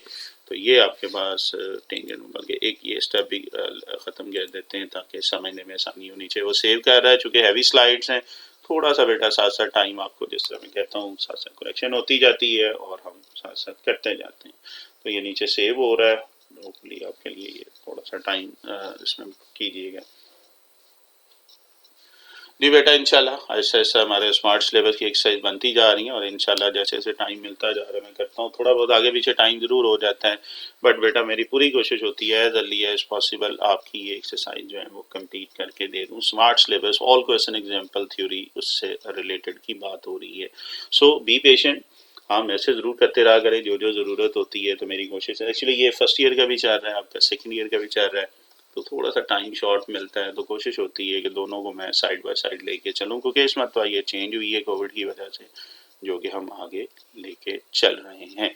तो ये आपके पास टेंजेंट बल्कि एक ये स्टेप भी ख़त्म कर देते हैं ताकि समझने में आसानी हो। नीचे वो सेव कर रहा है, चूँकि हैवी स्लाइड्स हैं थोड़ा सा बेटा साथ साथ टाइम आपको जिस तरह मैं कहता हूँ साथ साथ करेक्शन होती जाती है और हम साथ साथ करते जाते हैं। तो ये नीचे सेव हो रहा है, होपफुली आपके लिए ये थोड़ा सा टाइम इसमें कीजिएगा जी बेटा। इंशाल्लाह ऐसे ऐसे हमारे स्मार्ट सिलेबस की एक्सरसाइज बनती जा रही है और इंशाल्लाह जैसे जैसे टाइम मिलता जा रहा है मैं करता हूँ, थोड़ा बहुत आगे पीछे टाइम ज़रूर हो जाता है, बट बेटा मेरी पूरी कोशिश होती है एज अर्ली एज पॉसिबल आपकी ये एक्सरसाइज जो है वो कंप्लीट करके दे दूँ। Smart syllabus all question example theory उससे रिलेटेड की बात हो रही है। सो बी पेशेंट, हाँ मैसेज ज़रूर करते रहा करें जो जो ज़रूरत होती है। तो मेरी कोशिश है, एक्चुअली ये फर्स्ट ईयर का भी चल रहा है, आपका सेकेंड ईयर का भी चल रहा है, तो थोड़ा सा टाइम शॉर्ट मिलता है, तो कोशिश होती है कि दोनों को मैं साइड बाय साइड लेके चलूँ, क्योंकि इस मरतबा ये चेंज हुई है कोविड की वजह से, जो कि हम आगे लेके चल रहे हैं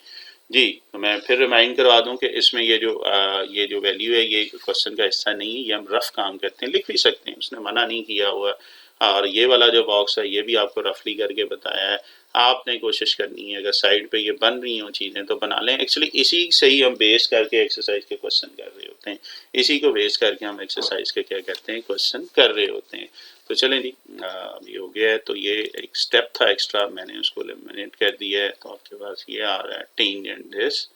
जी। तो मैं फिर रिमाइंड करवा दूं कि इसमें ये जो वैल्यू है ये क्वेश्चन का हिस्सा नहीं है, ये हम रफ काम करते हैं, लिख भी सकते हैं, उसने मना नहीं किया हुआ। और ये वाला जो बॉक्स है ये भी आपको रफली करके बताया है, आपने कोशिश करनी है अगर साइड पे ये बन रही हो चीज़ें तो बना लें। एक्चुअली इसी से ही हम बेस करके एक्सरसाइज के क्वेश्चन कर रहे होते हैं, इसी को बेस करके हम एक्सरसाइज के क्या करते हैं क्वेश्चन कर रहे होते हैं। तो चलें जी, अभी हो गया है। तो ये एक स्टेप था एक्स्ट्रा, मैंने उसको एलिमिनेट कर दिया है, तो आपके पास ये आ रहा है टेंजेंट दिस,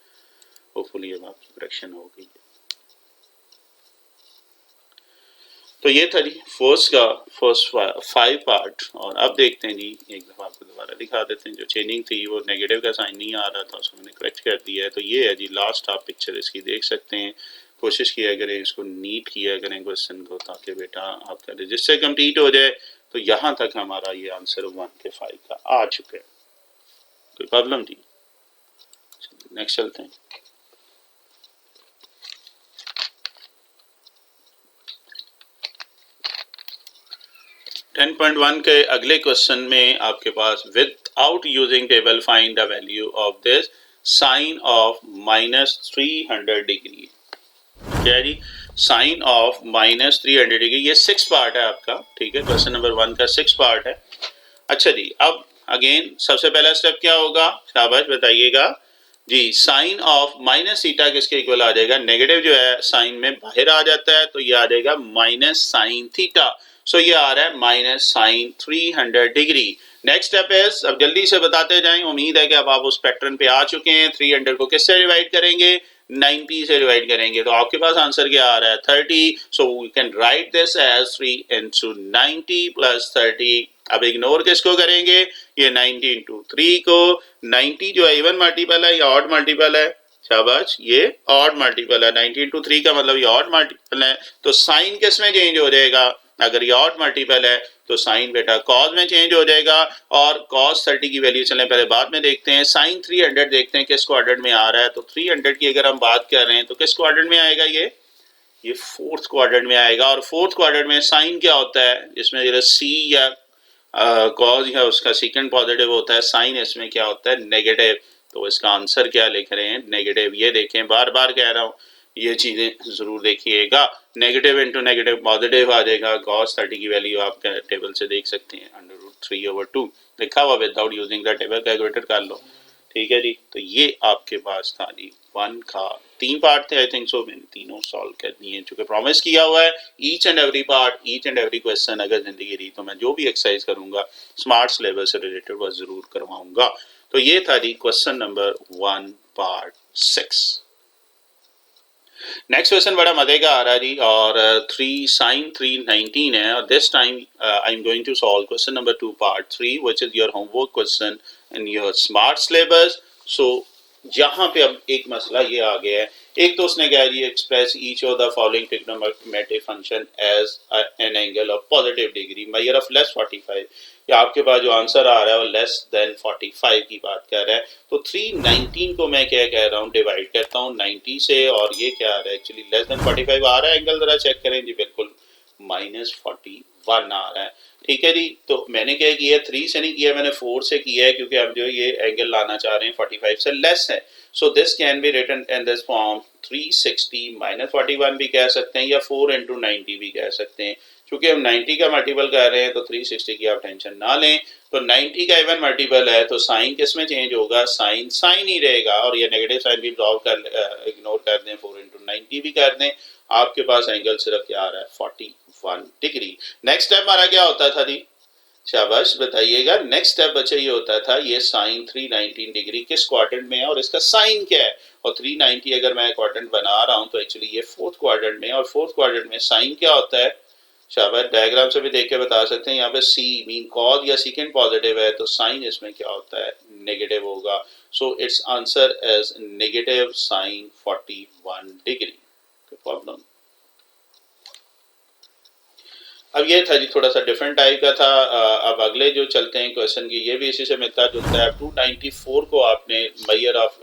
होपफुली अब आपकी करेक्शन हो गई है। तो ये था जी फर्स्ट 5 पार्ट। और अब देखते हैं जी, एक दफ़ा आपको दोबारा दिखा देते हैं, जो चेंजिंग थी वो नेगेटिव का साइन नहीं आ रहा था, उसको मैंने करेक्ट कर दिया है। तो ये है जी लास्ट, आप पिक्चर इसकी देख सकते हैं। कोशिश किया करें, इसको नीट किया करें क्वेश्चन को, ताकि बेटा आपका रजिस्टर कंप्लीट हो जाए। तो यहाँ तक हमारा ये आंसर 1 के 5 का आ चुका है, कोई प्रॉब्लम नहीं। नेक्स्ट चलते हैं। टेन पॉइंट वन के अगले क्वेश्चन में आपके पास without using table find the value of this sine of -300 degree. क्या है जी, साइन ऑफ -300 डिग्री। ये 6 पार्ट है आपका, ठीक है, क्वेश्चन नंबर 1 का 6 पार्ट है। अच्छा जी, अब अगेन सबसे पहला स्टेप क्या होगा, शाबाश बताइएगा जी। साइन ऑफ माइनस थीटा किसके इक्वल आ जाएगा, नेगेटिव जो है साइन में बाहर आ जाता है, तो ये आ जाएगा माइनस साइन थीटा। सो ये आ रहा है minus sine 300 degree. Next step is, अब जल्दी से बताते जाएं, उम्मीद है कि अब आप उस पैटर्न पे आ चुके हैं। 300 को किससे डिवाइड करेंगे, 90 से डिवाइड करेंगे, तो आपके पास आंसर क्या आ रहा है 30। So we can write this as 3 into 90 + 30। अब इग्नोर किसको करेंगे, ये 90 into 3 को। 90 जो है इवन मल्टीपल है या ऑड मल्टीपल है, शाबाश, ये ऑड मल्टीपल है। 90 into 3 का मतलब ये ऑड मल्टीपल है, तो साइन किस में चेंज हो जाएगा, अगर ये ऑड मल्टीपल है तो साइन बेटा कॉस में चेंज हो जाएगा। और कॉस 30 की वैल्यू चलें पहले बाद में देखते हैं। साइन 300 देखते हैं किस क्वाड्रेंट में आ रहा है, तो 300 की अगर हम बात कर रहे हैं तो किस क्वाड्रेंट में आएगा, ये फोर्थ क्वाड्रेंट में आएगा। और फोर्थ क्वाड्रेंट में साइन क्या होता है, जिसमें सी या कॉज है उसका सेकंड पॉजिटिव होता है, साइन इसमें क्या होता है नेगेटिव। तो इसका आंसर क्या लिख रहे हैं, नेगेटिव। ये देखें, बार बार कह रहा हूँ ये चीजें जरूर देखिएगा। नेगेटिव इंटू नेगेटिव पॉजिटिव आ जाएगा। cos 30 की वैल्यू आप टेबल से देख सकते हैं, √3/2 लिखा हुआ, without using the table calculator कर लो, ठीक है जी। तो ये आपके पास था जी 1 का 3 पार्ट थे, आई थिंक सो, मैंने तीनों सॉल्व कर दिए चूंकि प्रॉमिस किया हुआ है। Each and every part, each and every question अगर जिंदगी रही तो मैं जो भी एक्सरसाइज करूंगा स्मार्ट सिलेबस से रिलेटेड वह जरूर करवाऊंगा। तो ये था जी question number 1 part 6। Next question बड़ा मजे का आ रहा है जी, और 3 sin 319 है, और this time I am going to solve question number 2 part 3 which is your homework question in your smart syllabus. So यहाँ पे अब एक मसला ये आ गया है, एक तो उसने कहा जी express each of the following trigonometric function as an angle of positive degree measure of less 45। या आपके पास जो आंसर आ रहा है वो लेस देन 45 की बात कर रहा है। तो 319 को मैं क्या कह रहा हूँ, डिवाइड करता हूँ 90 से, और ये क्या आ रहा है एक्चुअली लेस देन 45 आ रहा है एंगल, जरा चेक करें जी, बिल्कुल -41 आ रहा है, ठीक है जी। तो मैंने क्या किया, 3 से नहीं किया, मैंने 4 से किया है, क्योंकि हम जो ये एंगल लाना चाह रहे हैं 45 से लेस है। So this can be written in this form 360 -41 भी कह सकते हैं, या 4 into 90 भी कह सकते हैं। क्योंकि हम 90 का मल्टीपल कर रहे हैं तो 360 की आप टेंशन ना लें। तो 90 का इवन मल्टीपल है तो साइन किस में चेंज होगा, साइन साइन ही रहेगा, और ये नेगेटिव साइन भी इग्नोर कर दें, 4 into 90 भी कर दें, आपके पास एंगल सिर्फ क्या आ रहा है 41 डिग्री। नेक्स्ट स्टेप हमारा क्या होता था जी, शाबाश, बताइएगा। नेक्स्ट स्टेप बच्चे ये होता था, ये साइन 319 डिग्री किस क्वाड्रेंट में है और इसका साइन क्या है। और 390 अगर मैं क्वाड्रेंट बना रहा हूँ तो एक्चुअली ये फोर्थ क्वाड्रेंट में, और फोर्थ क्वाड्रेंट में साइन क्या होता है। शाबाश, डायग्राम से भी देख के बता सकते हैं। यहाँ पे सी मीन कॉज या सीकेंड पॉजिटिव है तो साइन इसमें क्या होता है, नेगेटिव होगा। So it's answer as negative sine 41 degree. Problem अब ये था जी, थोड़ा सा डिफरेंट टाइप का था। अब अगले जो चलते हैं क्वेश्चन की, ये भी इसी से मिलता जुलता है। 294 को आपने measure of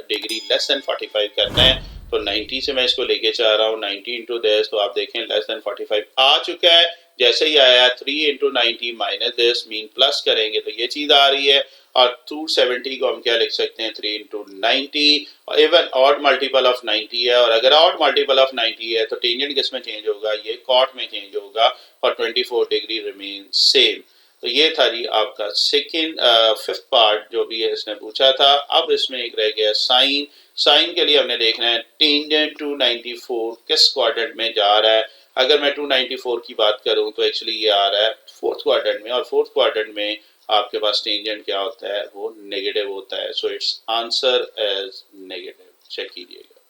degree less than 45 करना है, तो 90 से मैं इसको लेके जा रहा हूँ 90 इंटू दिस, तो आप देखें लेस देन 45 आ चुका है। जैसे ही आया 3 into 90 minus this mean plus करेंगे तो ये चीज आ रही है। और 270 को हम क्या लिख सकते हैं, 3 into 90, even odd multiple of 90 है। और अगर ऑड मल्टीपल ऑफ 90 है तो टेंजेंट किस में चेंज होगा, ये कॉट में चेंज होगा, और 24 डिग्री रिमेन सेम। तो ये था जी आपका सेकेंड फिफ्थ पार्ट जो भी है इसने पूछा था। अब इसमें एक रह गया साइन। साइन के लिए हमने देखना है टेंजेंट 294 किस क्वाड्रेंट में जा रहा है। अगर मैं 294 की बात करूं तो एक्चुअली ये आ रहा है फोर्थ क्वाड्रेंट में, और फोर्थ क्वाड्रेंट में आपके पास टेंजेंट क्या होता है, वो नेगेटिव होता है। So it's answer as negative. Check कीजिएगा,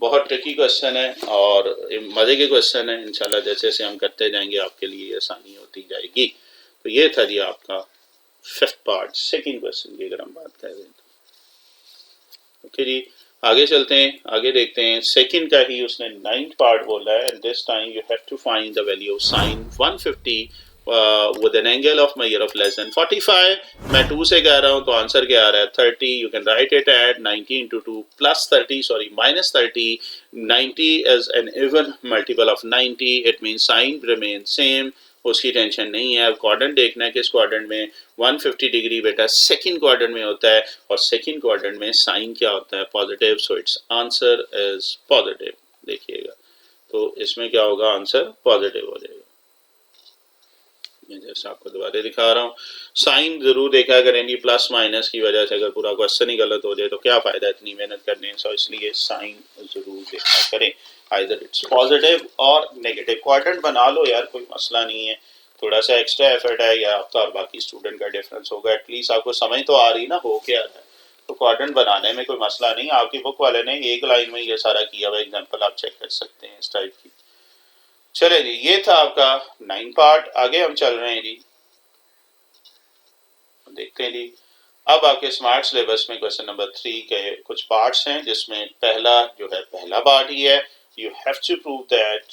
बहुत ट्रिकी क्वेश्चन है और मजे के क्वेश्चन है। इंशाल्लाह जैसे जैसे हम करते जाएंगे आपके लिए आसानी होती जाएगी। तो ये था जी आपका फिफ्थ पार्ट सेकंड क्वेश्चन की अगर हम बात करें तो। ओके जी, आगे चलते हैं, आगे देखते हैं। सेकंड का ही उसने नाइन्थ पार्ट बोला है, and this time you have to find the value of sine 150 with an angle of measure of less than 45. मैं 2 से कह रहा हूँ तो आंसर क्या आ रहा है 30. You can write it at 90 into 2 plus 30, sorry minus 30. 90 is an even multiple of 90. It means sign remains same. उसकी टेंशन नहीं है। अब क्वाड्रेंट देखना है किस क्वाड्रेंट में, 150 डिग्री बेटा सेकंड क्वाड्रेंट में होता है, और सेकंड क्वाड्रेंट में साइन क्या होता है, positive. So it's answer is positive. देखिएगा तो इसमें क्या होगा, आंसर पॉजिटिव हो जाएगा। जैसे आपको दोबारा दिखा रहा हूँ, साइन जरूर देखा करेंगे, प्लस माइनस की वजह से अगर पूरा क्वेश्चन ही गलत हो जाए तो क्या फायदा इतनी मेहनत करने। सो इसलिए साइन जरूर देखा करें, आइदर इट्स पॉजिटिव और नेगेटिव। क्वाड्रेंट बना लो यार, कोई मसला नहीं है। थोड़ा सा एक्स्ट्रा एफर्ट है या आपका और बाकी स्टूडेंट का डिफरेंस होगा, एटलीस्ट आपको समझ तो आ रही ना हो क्या रहा है। तो क्वाड्रेंट बनाने में कोई मसला नहीं। आपकी बुक वाले ने एक लाइन में ये सारा किया हुआ, एग्जाम्पल आप चेक कर सकते हैं इस टाइप की। चले जी, ये था आपका 9 पार्ट। आगे हम चल रहे हैं जी, देखते हैं जी। अब आपके स्मार्ट सिलेबस में क्वेश्चन नंबर 3 के कुछ पार्ट्स हैं, जिसमें पहला जो है पहला पार्ट ही है। You have to prove that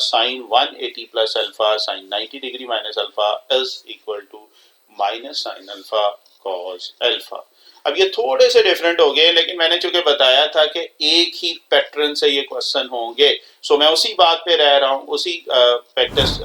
sine 180 plus alpha sine 90 degree minus alpha is equal to minus sine alpha cos alpha. अब ये थोड़े से डिफरेंट हो गए, लेकिन मैंने चूंकि बताया था कि एक ही पैटर्न से ये क्वेश्चन होंगे, सो मैं उसी बात पे रह रहा हूँ, उसी प्रैक्टिस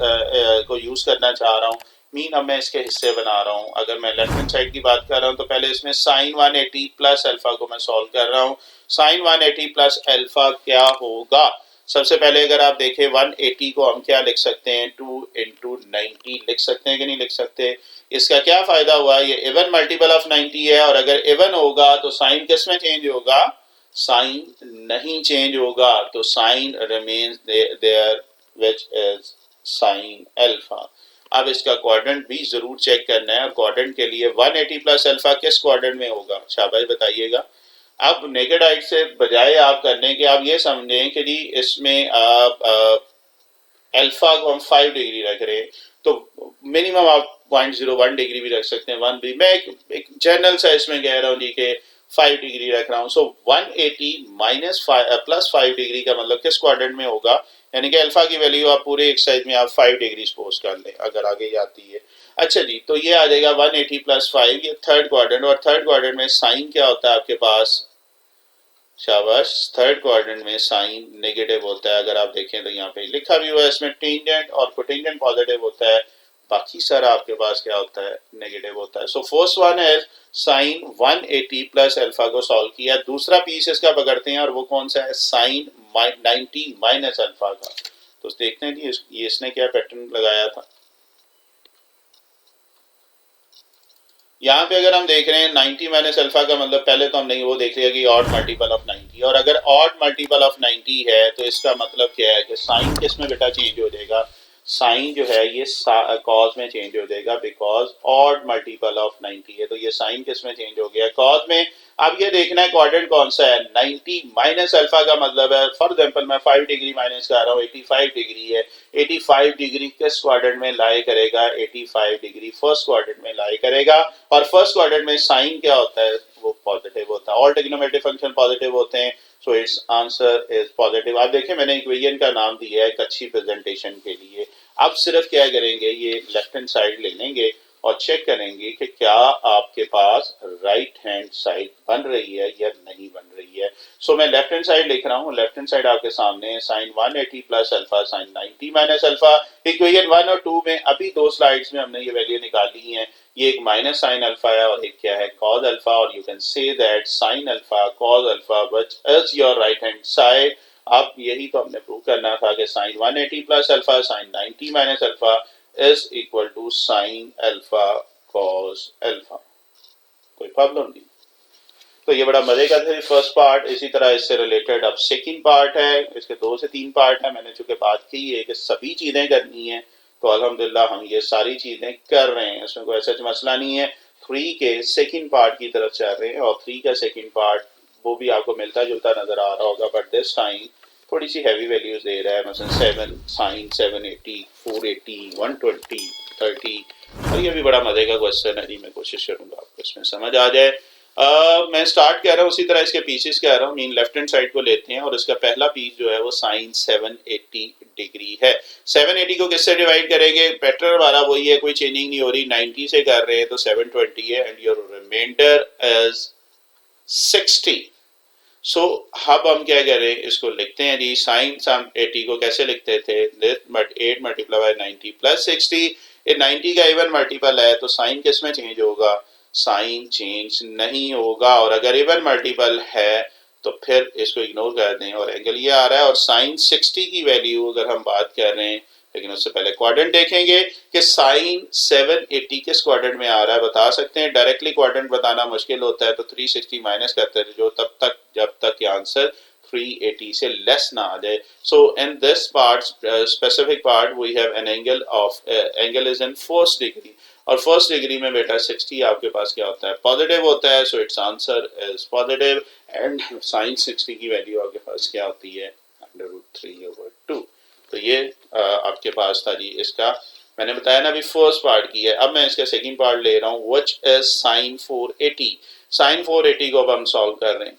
को यूज करना चाह रहा हूँ। मीन अब मैं इसके हिस्से बना रहा हूँ। अगर मैं लेफ्ट हैंड साइड की बात कर रहा हूँ तो पहले इसमें साइन 180 प्लस अल्फा को मैं सॉल्व कर रहा हूँ। साइन 180 प्लस अल्फा क्या होगा। सबसे पहले अगर आप देखें 180 को हम क्या लिख सकते हैं, 2 इंटू 90 लिख सकते हैं कि नहीं लिख सकते। इसका क्या फायदा हुआ, ये इवन मल्टीपल ऑफ 90 है, और अगर इवन होगा तो साइन किस में चेंज होगा, साइन नहीं चेंज होगा, तो sine remains there which is sine alpha. अब इसका क्वाड्रेंट भी जरूर चेक करना है। क्वाड्रेंट के लिए 180 प्लस अल्फा किस क्वाड्रेंट में होगा, शाबाश बताइएगा। अब नेगेटिव से बजाय आप करने के आप ये समझें कि जी इसमें आप अल्फा को हम 5 डिग्री रख रहे हैं, तो मिनिमम आप 0.01 डिग्री भी रख सकते हैं, 1 भी। मैं एक जनरल सा इसमें कह रहा हूँ जी के 5 डिग्री रख रहा हूँ। सो 180 माइनस प्लस 5 डिग्री का मतलब किस क्वाड्रेंट में होगा, यानी कि अल्फा की वैल्यू आप पूरे एक्सरसाइज में आप 5 डिग्री सपोज कर लें अगर आगे जाती है। अच्छा जी, तो ये आ जाएगा 180 प्लस 5, ये थर्ड क्वाड्रेंट। और थर्ड क्वाड्रेंट में साइन क्या होता है आपके पास, शाबाश, थर्ड क्वाड्रेंट में साइन नेगेटिव होता है। अगर आप देखें तो यहाँ पे लिखा भी हुआ है, इसमें टेंजेंट और कोटेंजेंट पॉजिटिव होता है, बाकी सारा आपके पास क्या होता है, नेगेटिव होता है। सो फर्स्ट वन है साइन 180 प्लस अल्फा को सॉल्व किया। दूसरा पीस इसका पकड़ते हैं, और वो कौन सा है, साइन 90 माइनस अल्फा का। तो देखते हैं कि ये इसने क्या पैटर्न लगाया था। यहाँ पे अगर हम देख रहे हैं 90 माइनस अल्फा का मतलब, पहले तो हमने वो देख लिया कि ऑड मल्टीपल ऑफ 90, और अगर ऑड मल्टीपल ऑफ 90 है तो इसका मतलब क्या है कि साइन किस में बेटा चेंज हो जाएगा, साइन जो है ये कॉज में चेंज हो जाएगा बिकॉज ऑड मल्टीपल ऑफ 90 है, तो ये साइन किस में चेंज हो गया, कॉज में। अब ये देखना है क्वाड्रेंट कौन सा है, 90 माइनस अल्फा का मतलब है, फॉर एग्जांपल मैं 5 डिग्री माइनस कर रहा हूँ, 85 डिग्री है, 85 डिग्री किस क्वाड्रेंट में लाई करेगा, 85 डिग्री फर्स्ट क्वाड्रेंट में लाई करेगा। और फर्स्ट क्वाड्रेंट में साइन क्या होता है, वो पॉजिटिव होता है, ऑल ट्रिग्नोमेट्रिक फंक्शन पॉजिटिव होते हैं, so it's answer is positive. आप देखिए मैंने इक्वेशन का नाम दिया है एक अच्छी प्रेजेंटेशन के लिए। अब सिर्फ क्या करेंगे, ये लेफ्ट हैंड साइड ले लेंगे और चेक करेंगे कि क्या आपके पास राइट हैंड साइड बन रही है या नहीं बन रही है। सो मैं लेफ्ट हैंड साइड लिख रहा हूँ, लेफ्ट हैंड साइड आपके सामने है, sine 180 plus alpha sine 90 minus alpha. Equation 1 और 2 में अभी दो स्लाइड्स में हमने ये वैल्यू निकाली है, ये एक माइनस साइन अल्फा है और एक क्या है, कॉज अल्फा। और you can say that sine alpha cos alpha which is your right hand side. अब यही तो हमने प्रूव करना था कि sine 180 plus alpha sine 90 minus alpha is equal to sine alpha cos alpha. कोई प्रॉब्लम नहीं। तो ये बड़ा मजे का था फर्स्ट पार्ट। इसी तरह इससे रिलेटेड अब सेकंड पार्ट है, इसके 2 से 3 पार्ट है। मैंने चूंकि बात की है कि सभी चीजें करनी है, तो अल्हम्दुलिल्लाह हम ये सारी चीजें कर रहे हैं, इसमें कोई ऐसा मसला नहीं है। 3 के सेकंड पार्ट की तरफ चल रहे हैं और 3 का सेकंड पार्ट वो भी आपको मिलता जुलता नजर आ रहा होगा, बट दिस टाइम थोड़ी सी हैवी वैल्यूज दे रहा है, मतलब 7 साइन 780 480 120 30। और ये भी बड़ा मजे का क्वेश्चन है जी, मैं कोशिश करूंगा आपको इसमें समझ आ जाए। मैं स्टार्ट कर रहा हूँ, उसी तरह इसके पीसेस कह रहा हूँ। मीन लेफ्ट हैंड साइड को लेते हैं और इसका पहला पीस जो है वो साइन 780 डिग्री है। 780 को किससे डिवाइड करेंगे, पैटर्न हमारा वही है, कोई चेंजिंग नहीं हो रही, 90 से कर रहे हैं तो 720 है एंड योर रिमाइंडर इज 60। सो अब हम क्या करें, इसको लिखते हैं जी, साइन 80 को कैसे लिखते थे, 8 मल्टीप्लाई बाय 90 प्लस 60। ये 90 का इवन मल्टीपल है तो साइन किस में चेंज होगा, साइन चेंज नहीं होगा। और अगर इवन मल्टीपल है तो फिर इसको इग्नोर कर दें और एंगल ये आ रहा है। और साइन 60 की वैल्यू अगर हम बात कर रहे हैं, लेकिन उससे पहले क्वाड्रेंट देखेंगे कि साइन 780 किस क्वाड्रेंट में आ रहा है, बता सकते हैं। डायरेक्टली क्वाड्रेंट बताना मुश्किल होता है तो 360 माइनस करते हैं जो तब तक जब तक ये आंसर 380 से लेस ना आ जाए। So in this part specific part we have an angle of angle is in first degree, और फर्स्ट डिग्री में बेटा 60 आपके पास क्या होता है, पॉजिटिव होता है। So it's answer is positive and sine 60 की वैल्यू आपके पास क्या होती है, √3/2। तो ये आपके पास था जी इसका, मैंने बताया ना अभी फर्स्ट पार्ट की है। अब मैं इसका सेकंड पार्ट ले रहा हूँ, व्हिच इज साइन 480। साइन 480 को अब हम सॉल्व कर रहे हैं।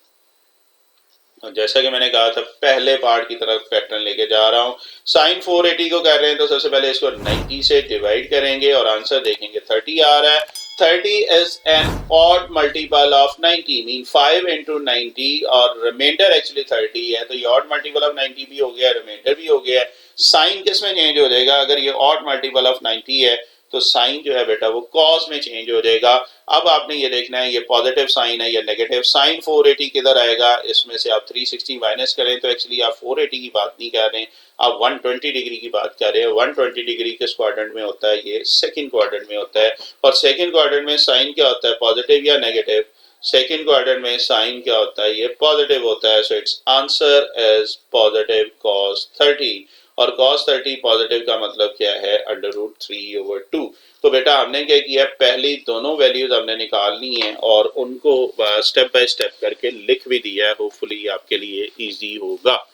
और जैसा कि मैंने कहा था पहले पार्ट की तरफ पैटर्न लेके जा रहा हूँ। साइन 480 को कर रहे हैं तो सबसे पहले इसको 90 से डिवाइड करेंगे और आंसर देखेंगे 30 आ रहा है। 30 is an odd multiple of 90, mean 5 into 90 और रिमाइंडर एक्चुअली 30 है, तो ये ऑड मल्टीपल ऑफ 90 भी हो गया, रिमाइंडर भी हो गया। साइन किस में चेंज हो जाएगा, अगर ये ऑड मल्टीपल ऑफ 90 है तो साइन जो है बेटा वो कॉस में चेंज हो जाएगा। अब आपने ये देखना है ये पॉजिटिव साइन है या नेगेटिव। साइन 480 किधर आएगा, इसमें से आप 360 माइनस करें तो एक्चुअली आप 480 की बात नहीं कर रहे हैं, आप 120 डिग्री की बात कर रहे हैं। 120 डिग्री किस क्वाड्रेंट में होता है, ये सेकंड क्वाड्रेंट में होता है। और सेकंड क्वाड्रेंट में साइन क्या होता है, पॉजिटिव या नेगेटिव, सेकंड क्वाड्रेंट में साइन क्या होता है, ये पॉजिटिव होता है। So it's answer is positive cos 30, और cos 30 पॉजिटिव का मतलब क्या है, √3/2। तो बेटा हमने क्या किया, पहली दोनों वैल्यूज हमने निकालनी है और उनको स्टेप बाय स्टेप करके लिख भी दिया है, होपफुली आपके लिए इजी होगा।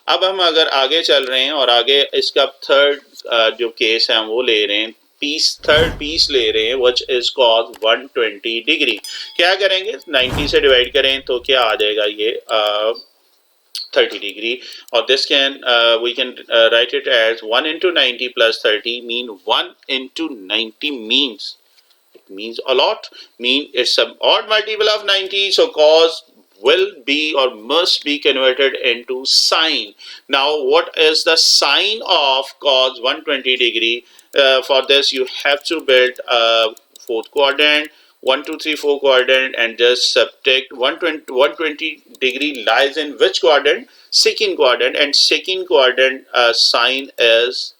अब हम अगर आगे चल रहे हैं और आगे इसका थर्ड जो केस है हम वो ले रहे हैं, थर्ड पीस ले रहे हैं, व्हिच इज cos 120 डिग्री। क्या करेंगे, 90 से डिवाइड करें तो क्या आ जाएगा, ये 30 degree, or this can we can write it as 1 into 90 plus 30, mean 1 into 90 means a lot, mean it's an odd multiple of 90, so cos will be or must be converted into sine. Now what is the sine of cos 120 degree? For this you have to build a fourth quadrant, 1 2 3 4 quadrant, and just subtract 120 degree lies in which quadrant, second quadrant, and second quadrant sine is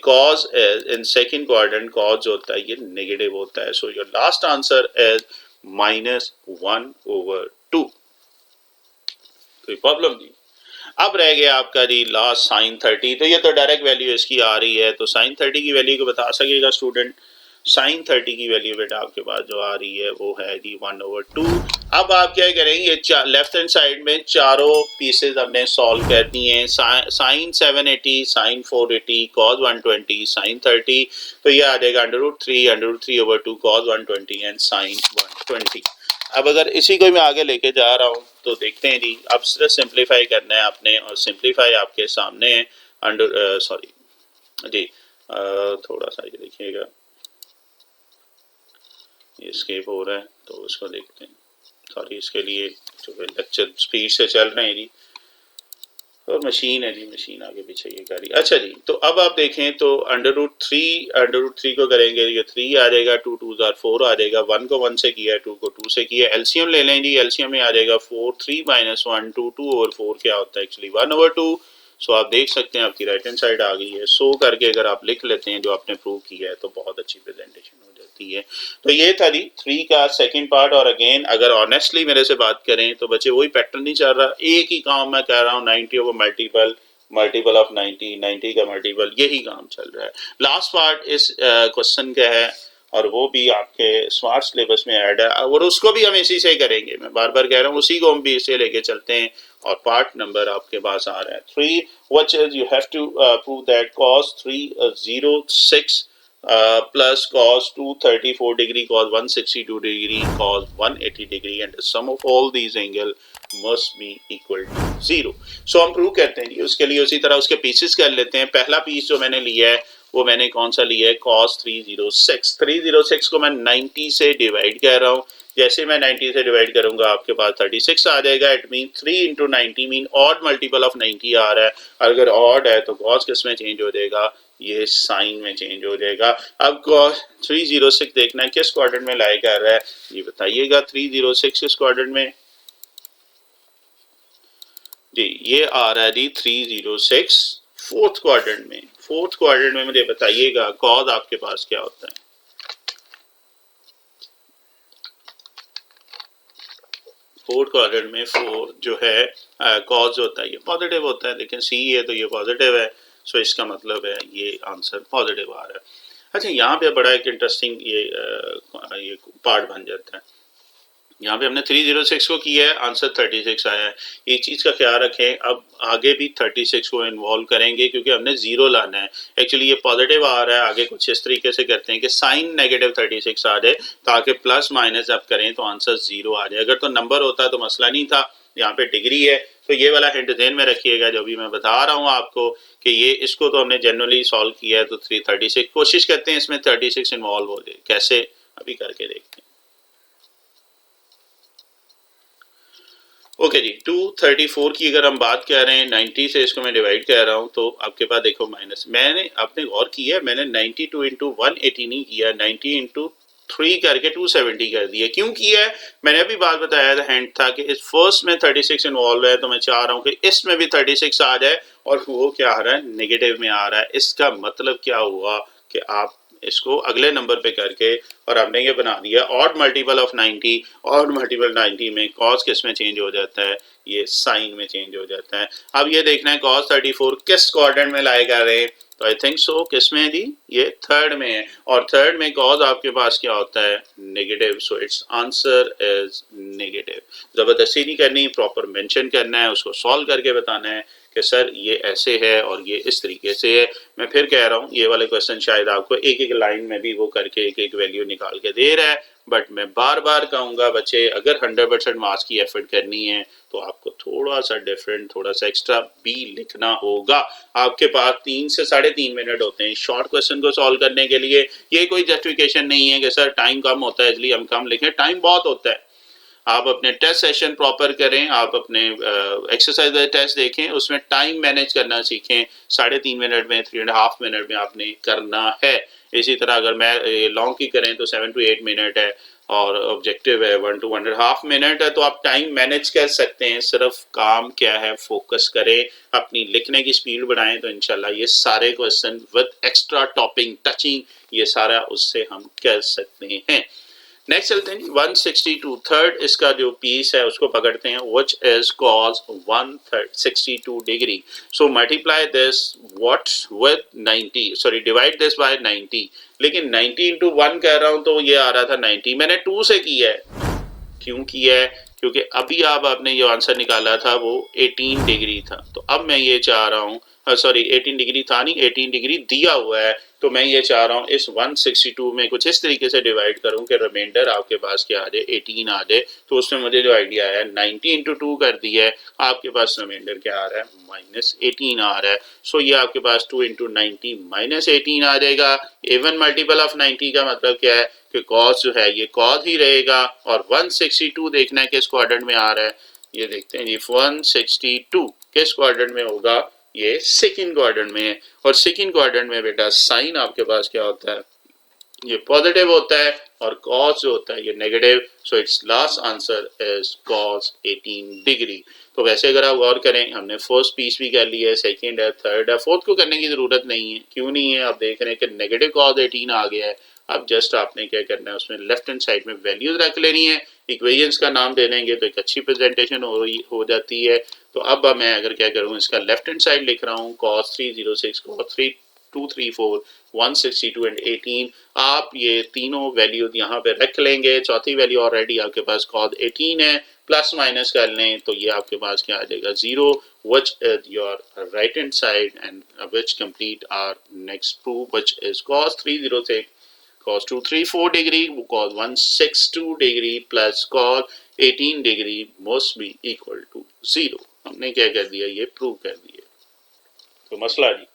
cos is in second quadrant, cos होता है ये negative होता है। So your last answer is -1/2। कोई problem नहीं। अब रह गया आपका जी लास्ट साइन 30, तो ये तो डायरेक्ट वैल्यू इसकी आ रही है, तो साइन 30 की वैल्यू को बता सकेगा स्टूडेंट? साइन 30 की वैल्यू बेटा आपके पास जो आ रही है वो है जी 1/2। अब आप क्या करेंगे, लेफ्ट हैंड साइड में चारों पीसेज हमने सॉल्व कर दिए हैं। साइन 780, साइन 480, कॉस 120, साइन 30, तो ये आ जाएगा √3/2 कॉस 120 एंड साइन 120। अब अगर इसी को मैं आगे लेके जा रहा हूँ तो देखते हैं जी, अब सिर्फ सिंप्लीफाई करना है आपने, और सिंप्लीफाई आपके सामने है। सॉरी जी, थोड़ा सा ये देखिएगा, एस्केप हो रहा है तो उसको देखते हैं। सॉरी, इसके लिए जो है लेक्चर स्पीड से चल रहे हैं जी, और मशीन है जी, मशीन आगे पीछे ये कर रही है। अच्छा जी, तो अब आप देखें तो √3 को करेंगे, ये 3 आ जाएगा, 2 2 4 आ जाएगा, 1 को 1 से किया है, 2 को 2 से किया है। एलसीएम ले लें जी, एलसीएम में आ जाएगा 4, 3 - 1, 2/4 क्या होता है एक्चुअली 1/2। सो आप देख सकते हैं आपकी राइट हैंड साइड आ गई है। सो करके अगर आप लिख लेते हैं जो आपने प्रूव किया है तो बहुत अच्छी प्रेजेंटेशन हो जाती है। तो ये था जी 3 का सेकंड पार्ट। और अगेन अगर ऑनेस्टली मेरे से बात करें तो बच्चे वही पैटर्न नहीं चल रहा, एक ही काम मैं कह रहा हूँ, 90 ओवर मल्टीपल ऑफ 90, 90 का मल्टीपल, यही काम चल रहा है। लास्ट पार्ट इस क्वेश्चन का है और वो भी आपके स्मार्ट सिलेबस में ऐड है, और उसको भी हम इसी से करेंगे। मैं बार बार कह रहा हूँ उसी को हम भी इसे लेके चलते हैं। और पार्ट नंबर आपके पास आ रहा है 3, which is you have to prove that cos 306 plus cos 234 degree, cos 162 degree, cos 180 degree, and the sum of all these angle must be equal to 0। सो हम प्रूव करते हैं जी, उसके लिए उसी तरह उसके पीसेस कर लेते हैं। पहला पीस जो मैंने लिया है वो मैंने कौन सा लिया है, cos 306 को मैं 90 से डिवाइड कर रहा हूँ। जैसे मैं 90 से डिवाइड करूंगा आपके पास 36 आ जाएगा। It mean 3 × 90 mean odd multiple of 90 आ रहा है। अगर ऑड है तो cos किस में चेंज हो जाएगा, ये साइन में चेंज हो जाएगा। अब cos 306 देखना है किस क्वाड्रेंट में लाई कर रहा है, ये बताइएगा। 306 किस क्वाड्रेंट में जी, ये आ रहा है जी 306 फोर्थ क्वाड्रेंट में। फोर्थ क्वाड्रेंट में मुझे बताइएगा cos आपके पास क्या होता है। फोर्थ क्वाड्रेंट में 4 जो है cos होता है, ये पॉजिटिव होता है, लेकिन सी है तो ये पॉजिटिव है। सो इसका मतलब है ये आंसर पॉजिटिव आ रहा है। अच्छा, यहाँ पे बड़ा एक इंटरेस्टिंग ये पार्ट बन जाता है। यहाँ पे हमने 306 को किया है, आंसर 36 आया है। एक चीज़ का ख्याल रखें, अब आगे भी 36 को इन्वॉल्व करेंगे क्योंकि हमने जीरो लाना है। एक्चुअली ये पॉजिटिव आ रहा है, आगे कुछ इस तरीके से करते हैं कि साइन नेगेटिव 36 आ जाए ताकि प्लस माइनस अब करें तो आंसर 0 आ जाए। अगर तो नंबर होता तो मसला नहीं था, यहाँ पे डिग्री है। तो ये वाला हिंट ध्यान में रखिएगा जो भी मैं बता रहा हूँ आपको, कि ये इसको तो हमने जनरली सॉल्व किया है। तो 336 कोशिश करते हैं इसमें 36 इन्वॉल्व हो जाए, कैसे अभी करके देखते हैं। ओके जी, 234 की अगर हम बात कर रहे हैं, 90 से इसको मैं डिवाइड कर रहा हूँ तो आपके पास देखो माइनस। मैंने आपने गौर किया, मैंने 92 × 180 नहीं किया, 90 × 3 करके 270 कर दिया। क्यों किया है, मैंने अभी बात बताया था, हैंड था कि इस फर्स्ट में 36 इन्वॉल्व है, तो मैं चाह रहा हूँ कि इसमें भी 36 आ जाए, और वो क्या आ रहा है, नेगेटिव में आ रहा है। इसका मतलब क्या हुआ कि आप इसको अगले नंबर पे करके, और हमने ये बना दिया odd multiple of 90। Odd multiple 90 में cos किस में चेंज हो जाता है, ये साइन में चेंज हो जाता है। अब ये देखना है cos 34 किस क्वाड्रेंट में लाए जा रहे हैं, तो आई थिंक सो किस में दी, ये थर्ड में है। और थर्ड में cos आपके पास क्या होता है, negative. So it's answer is negative. जबरदस्ती नहीं करनी, प्रॉपर मेंशन करना है, उसको सॉल्व करके बताना है कि सर ये ऐसे है और ये इस तरीके से है। मैं फिर कह रहा हूँ ये वाले क्वेश्चन शायद आपको एक एक लाइन में भी वो करके एक एक वैल्यू निकाल के दे रहा है, बट मैं बार बार कहूँगा बच्चे, अगर 100% मार्क्स की एफर्ट करनी है तो आपको थोड़ा सा डिफरेंट, थोड़ा सा एक्स्ट्रा भी लिखना होगा। आपके पास 3 से 3.5 मिनट होते हैं शॉर्ट क्वेश्चन को सॉल्व करने के लिए। ये कोई जस्टिफिकेशन नहीं है कि सर टाइम कम होता है इसलिए हम कम लिखें, टाइम बहुत होता है। आप अपने टेस्ट सेशन प्रॉपर करें, आप अपने एक्सरसाइज टेस्ट देखें, उसमें टाइम मैनेज करना सीखें। 3.5 मिनट में, 3.5 मिनट में आपने करना है। इसी तरह अगर मैं लॉन्ग की करें तो 7 to 8 मिनट है, और ऑब्जेक्टिव है 1 to 1.5 मिनट है, तो आप टाइम मैनेज कर सकते हैं। सिर्फ काम क्या है, फोकस करें, अपनी लिखने की स्पीड बढ़ाएं, तो इंशाल्लाह ये सारे question with extra topping touching ये सारा उससे हम कर सकते हैं। नेक्स्ट चलते हैं जी 162 थर्ड इसका जो पीस है उसको पकड़ते हैं which is cos 162 degree so multiply this what with 90 sorry divide this by 90 लेकिन 90 इंटू 1 कह रहा हूं तो ये आ रहा था 90 मैंने 2 से किया है क्यों किया है क्योंकि अभी आपने जो आंसर निकाला था वो 18 डिग्री था तो अब मैं ये चाह रहा हूँ सॉरी 18 डिग्री था नहीं 18 डिग्री दिया हुआ है तो मैं ये चाह रहा हूँ इस 162 में कुछ इस तरीके से डिवाइड करूँ कि रिमाइंडर आपके पास क्या आ जाए 18 आ जाए तो उसमें मुझे जो आइडिया आया 90 इंटू 2 कर दिया है आपके पास रिमाइंडर क्या आ रहा है -18 आ रहा है सो ये आपके पास 2 इंटू 90 -18 आ जाएगा इवन मल्टीपल ऑफ 90 का मतलब क्या है कि कॉस जो है ये कॉस ही रहेगा और 162 देखना है किस क्वाड्रेंट में आ रहा है ये देखते हैं जी 162 किस क्वाड्रेंट में होगा ये सेकंड क्वाड्रेंट में है और सेकंड क्वाड्रेंट में बेटा साइन आपके पास क्या होता है ये पॉजिटिव होता है और cos जो होता है ये negative so it's last answer is cos 18 degree तो वैसे अगर आप गौर करें हमने फर्स्ट पीस भी कर लिया है सेकंड है थर्ड है फोर्थ को करने की जरूरत नहीं है क्यों नहीं है आप देख रहे हैं कि नेगेटिव cos 18 आ गया है अब जस्ट आपने क्या करना है उसमें लेफ्ट हैंड साइड में वैल्यूज रख लेनी है इक्वेशंस का नाम दे देंगे तो एक अच्छी प्रेजेंटेशन हो जाती है तो अब मैं अगर क्या करूँ इसका लेफ्ट हैंड साइड लिख रहा हूँ cos 306 cos 234 162 एंड 18 आप ये तीनों वैल्यू यहाँ पे रख लेंगे चौथी वैल्यू ऑलरेडी आपके पास cos 18 है प्लस माइनस कर लें तो ये आपके पास क्या आ जाएगा 0 which is your right hand side and which complete our next proof which is cos 306 cos 234 degree cos 162 degree plus cos 18 degree must be equal to 0 हमने क्या कर दिया ये प्रूव कर दिया तो मसला जी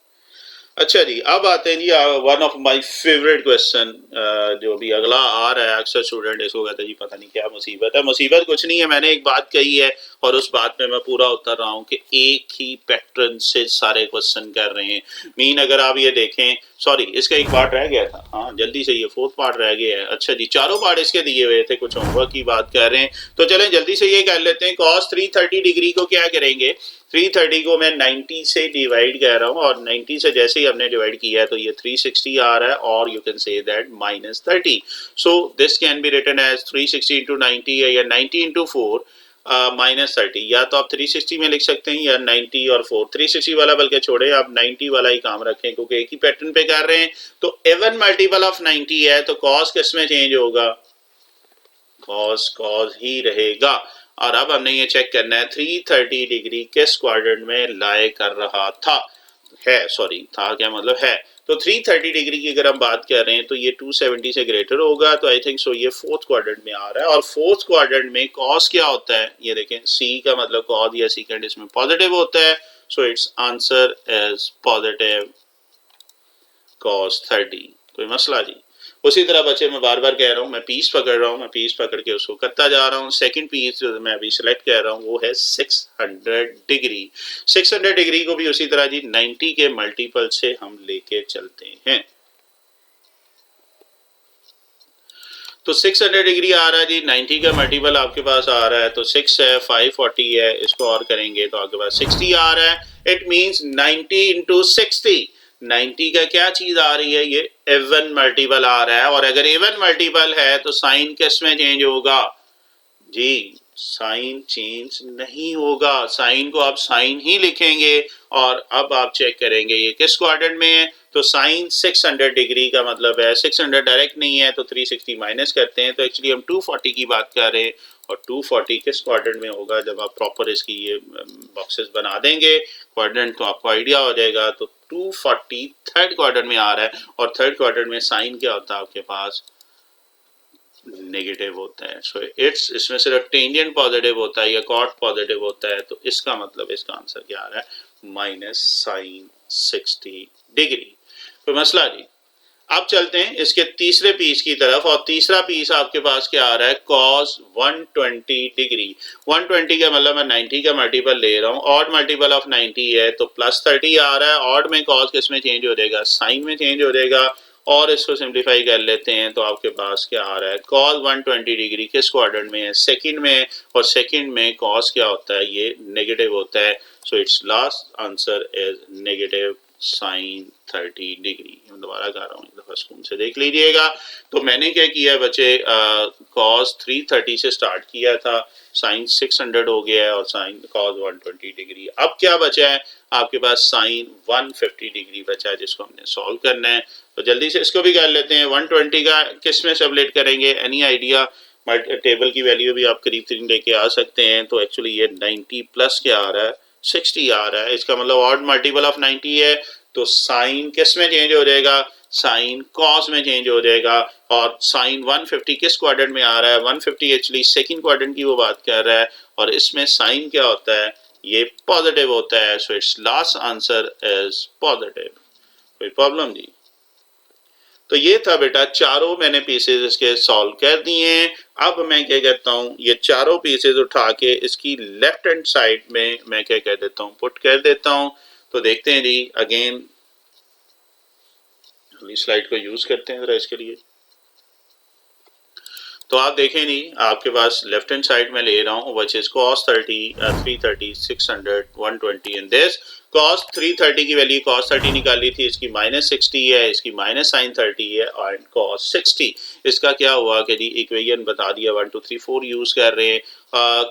अच्छा जी अब आते हैं जी one of my favourite question जो भी अगला आ रहा है अक्सर स्टूडेंट इसको कहते हैं जी पता नहीं क्या मुसीबत है मुसीबत कुछ नहीं है मैंने एक बात कही है और उस बात पे मैं पूरा उतर रहा हूँ कि एक ही पैटर्न से सारे क्वेश्चन कर रहे हैं मीन अगर आप ये देखें सॉरी इसका एक पार्ट रह गया था हाँ जल्दी से ये फोर्थ पार्ट रह गया है अच्छा जी चारों पार्ट इसके दिए हुए थे कुछ होमवर्क की बात कर रहे हैं तो चलें जल्दी से ये कर लेते हैं cos 330 डिग्री को क्या करेंगे 330 को मैं 90 से डिवाइड कर रहा हूँ और 90 से जैसे ही हमने डिवाइड किया है तो ये 360 आ रहा है और you can say that -30 so this can be written as 360 into 90 है या 90 इंटू 4 -30 या तो आप 360 में लिख सकते हैं या 90 और 4 360 वाला बल्कि छोड़े आप 90 वाला ही काम रखें क्योंकि एक ही पैटर्न पे कर रहे हैं तो इवन मल्टीपल ऑफ 90 है तो cos किस में चेंज होगा cos ही रहेगा और अब हमने ये चेक करना है 330 डिग्री किस क्वाड्रेंट में लाई कर रहा था है सॉरी था क्या मतलब है तो 330 डिग्री की अगर हम बात कर रहे हैं तो ये 270 से ग्रेटर होगा तो आई थिंक सो ये फोर्थ क्वाड्रेंट में आ रहा है और फोर्थ क्वाड्रेंट में cos क्या होता है ये देखें c का मतलब cos या सेकंड इसमें पॉजिटिव होता है so it's answer is positive cos 30 कोई मसला जी उसी तरह बच्चे मैं बार बार कह रहा हूँ मैं पीस पकड़ रहा हूँ मैं पीस पकड़ के उसको करता जा रहा हूँ सेकंड पीस जो मैं अभी सिलेक्ट कर रहा हूँ वो है 600 डिग्री 600 डिग्री को भी उसी तरह जी 90 के मल्टीपल से हम लेके चलते हैं तो 600 डिग्री आ रहा है जी 90 का मल्टीपल आपके पास आ रहा है तो 6 है 540 है इसको और करेंगे तो आपके पास 60 आ रहा है इट मींस 90 इंटू 60 90 का क्या चीज आ रही है ये इवन मल्टीपल आ रहा है और अगर इवन मल्टीपल है तो साइन किस में चेंज होगा जी साइन चेंज नहीं होगा साइन को आप साइन ही लिखेंगे और अब आप चेक करेंगे ये किस क्वाड्रेंट में है तो साइन 600 डिग्री का मतलब है 600 डायरेक्ट नहीं है तो 360 माइनस करते हैं तो एक्चुअली हम 240 की बात कर रहे हैं और 240 किस क्वाड्रेंट में होगा जब आप प्रॉपर इसकी ये बॉक्सेस बना देंगे क्वाड्रेंट तो आपको आइडिया हो जाएगा तो 240 थर्ड क्वाड्रेंट में आ रहा है और थर्ड क्वाड्रेंट में साइन क्या होता है आपके पास नेगेटिव होता है सो इट्स इसमें सिर्फ टेंजेंट पॉजिटिव होता है या कॉट पॉजिटिव होता है तो इसका मतलब इसका आंसर क्या आ रहा है माइनस साइन 60 डिग्री कोई मसला जी अब चलते हैं इसके तीसरे पीस की तरफ और तीसरा पीस आपके पास क्या आ रहा है cos 120 डिग्री 120 का मतलब मैं 90 का मल्टीपल ले रहा हूँ ऑड मल्टीपल ऑफ 90 है तो +30 आ रहा है ऑड में cos किस में चेंज हो जाएगा साइन में चेंज हो जाएगा और इसको सिंप्लीफाई कर लेते हैं तो आपके पास क्या आ रहा है cos 120 डिग्री किस क्वाड्रेंट में है सेकंड में और सेकंड में cos क्या होता है ये नेगेटिव होता है so it's last answer is negative sine 30 degree. मैं दोबारा कर रहा हूँ, एक दफ़ा स्कून से देख लीजिएगा। तो मैंने क्या किया है बच्चे, कॉस 330 से स्टार्ट किया था, साइन 600 हो गया है और साइन कॉस 120 डिग्री। अब क्या बचा है आपके पास, साइन 150 डिग्री बचा है जिसको हमने सॉल्व करना है। तो जल्दी से इसको भी कर लेते हैं। 120 का किस में सबलेट करेंगे, एनी आइडिया? टेबल की वैल्यू भी आप करीब करीब लेके आ सकते हैं। तो एक्चुअली ये 90 प्लस क्या आ रहा है, 60 आ रहा है। इसका मतलब ऑड मल्टीपल ऑफ 90 है। तो साइन किस में चेंज हो जाएगा, साइन कॉस में चेंज हो जाएगा। और साइन 150 किस क्वाड्रेंट में आ रहा है, 150 एक्चुअली सेकंड क्वाड्रेंट की वो बात कर रहा है। और इसमें साइन क्या होता है, ये पॉजिटिव होता है। So it's last answer is positive. कोई प्रॉब्लम नहीं। तो ये था बेटा, चारों मैंने पीसेज इसके सॉल्व कर दिए हैं। अब मैं क्या कहता हूँ, ये चारों पीसेज उठा के इसकी लेफ्ट हैंड साइड में मैं क्या कह देता हूँ, पुट कर देता हूँ। तो देखते हैं जी, अगेन स्लाइड को यूज करते हैं जरा इसके लिए। तो आप देखें नहीं, आपके पास लेफ्ट हैंड साइड में ले रहा हूँ which is cos 30, 330, 600, 120 and this cos 330 की वैल्यू cos 30 निकाली थी, इसकी -60 है, इसकी माइनस साइन 30 है और cos 60। इसका क्या हुआ कि जी इक्वेशन बता दिया, 1 2 3 4 यूज कर रहे हैं।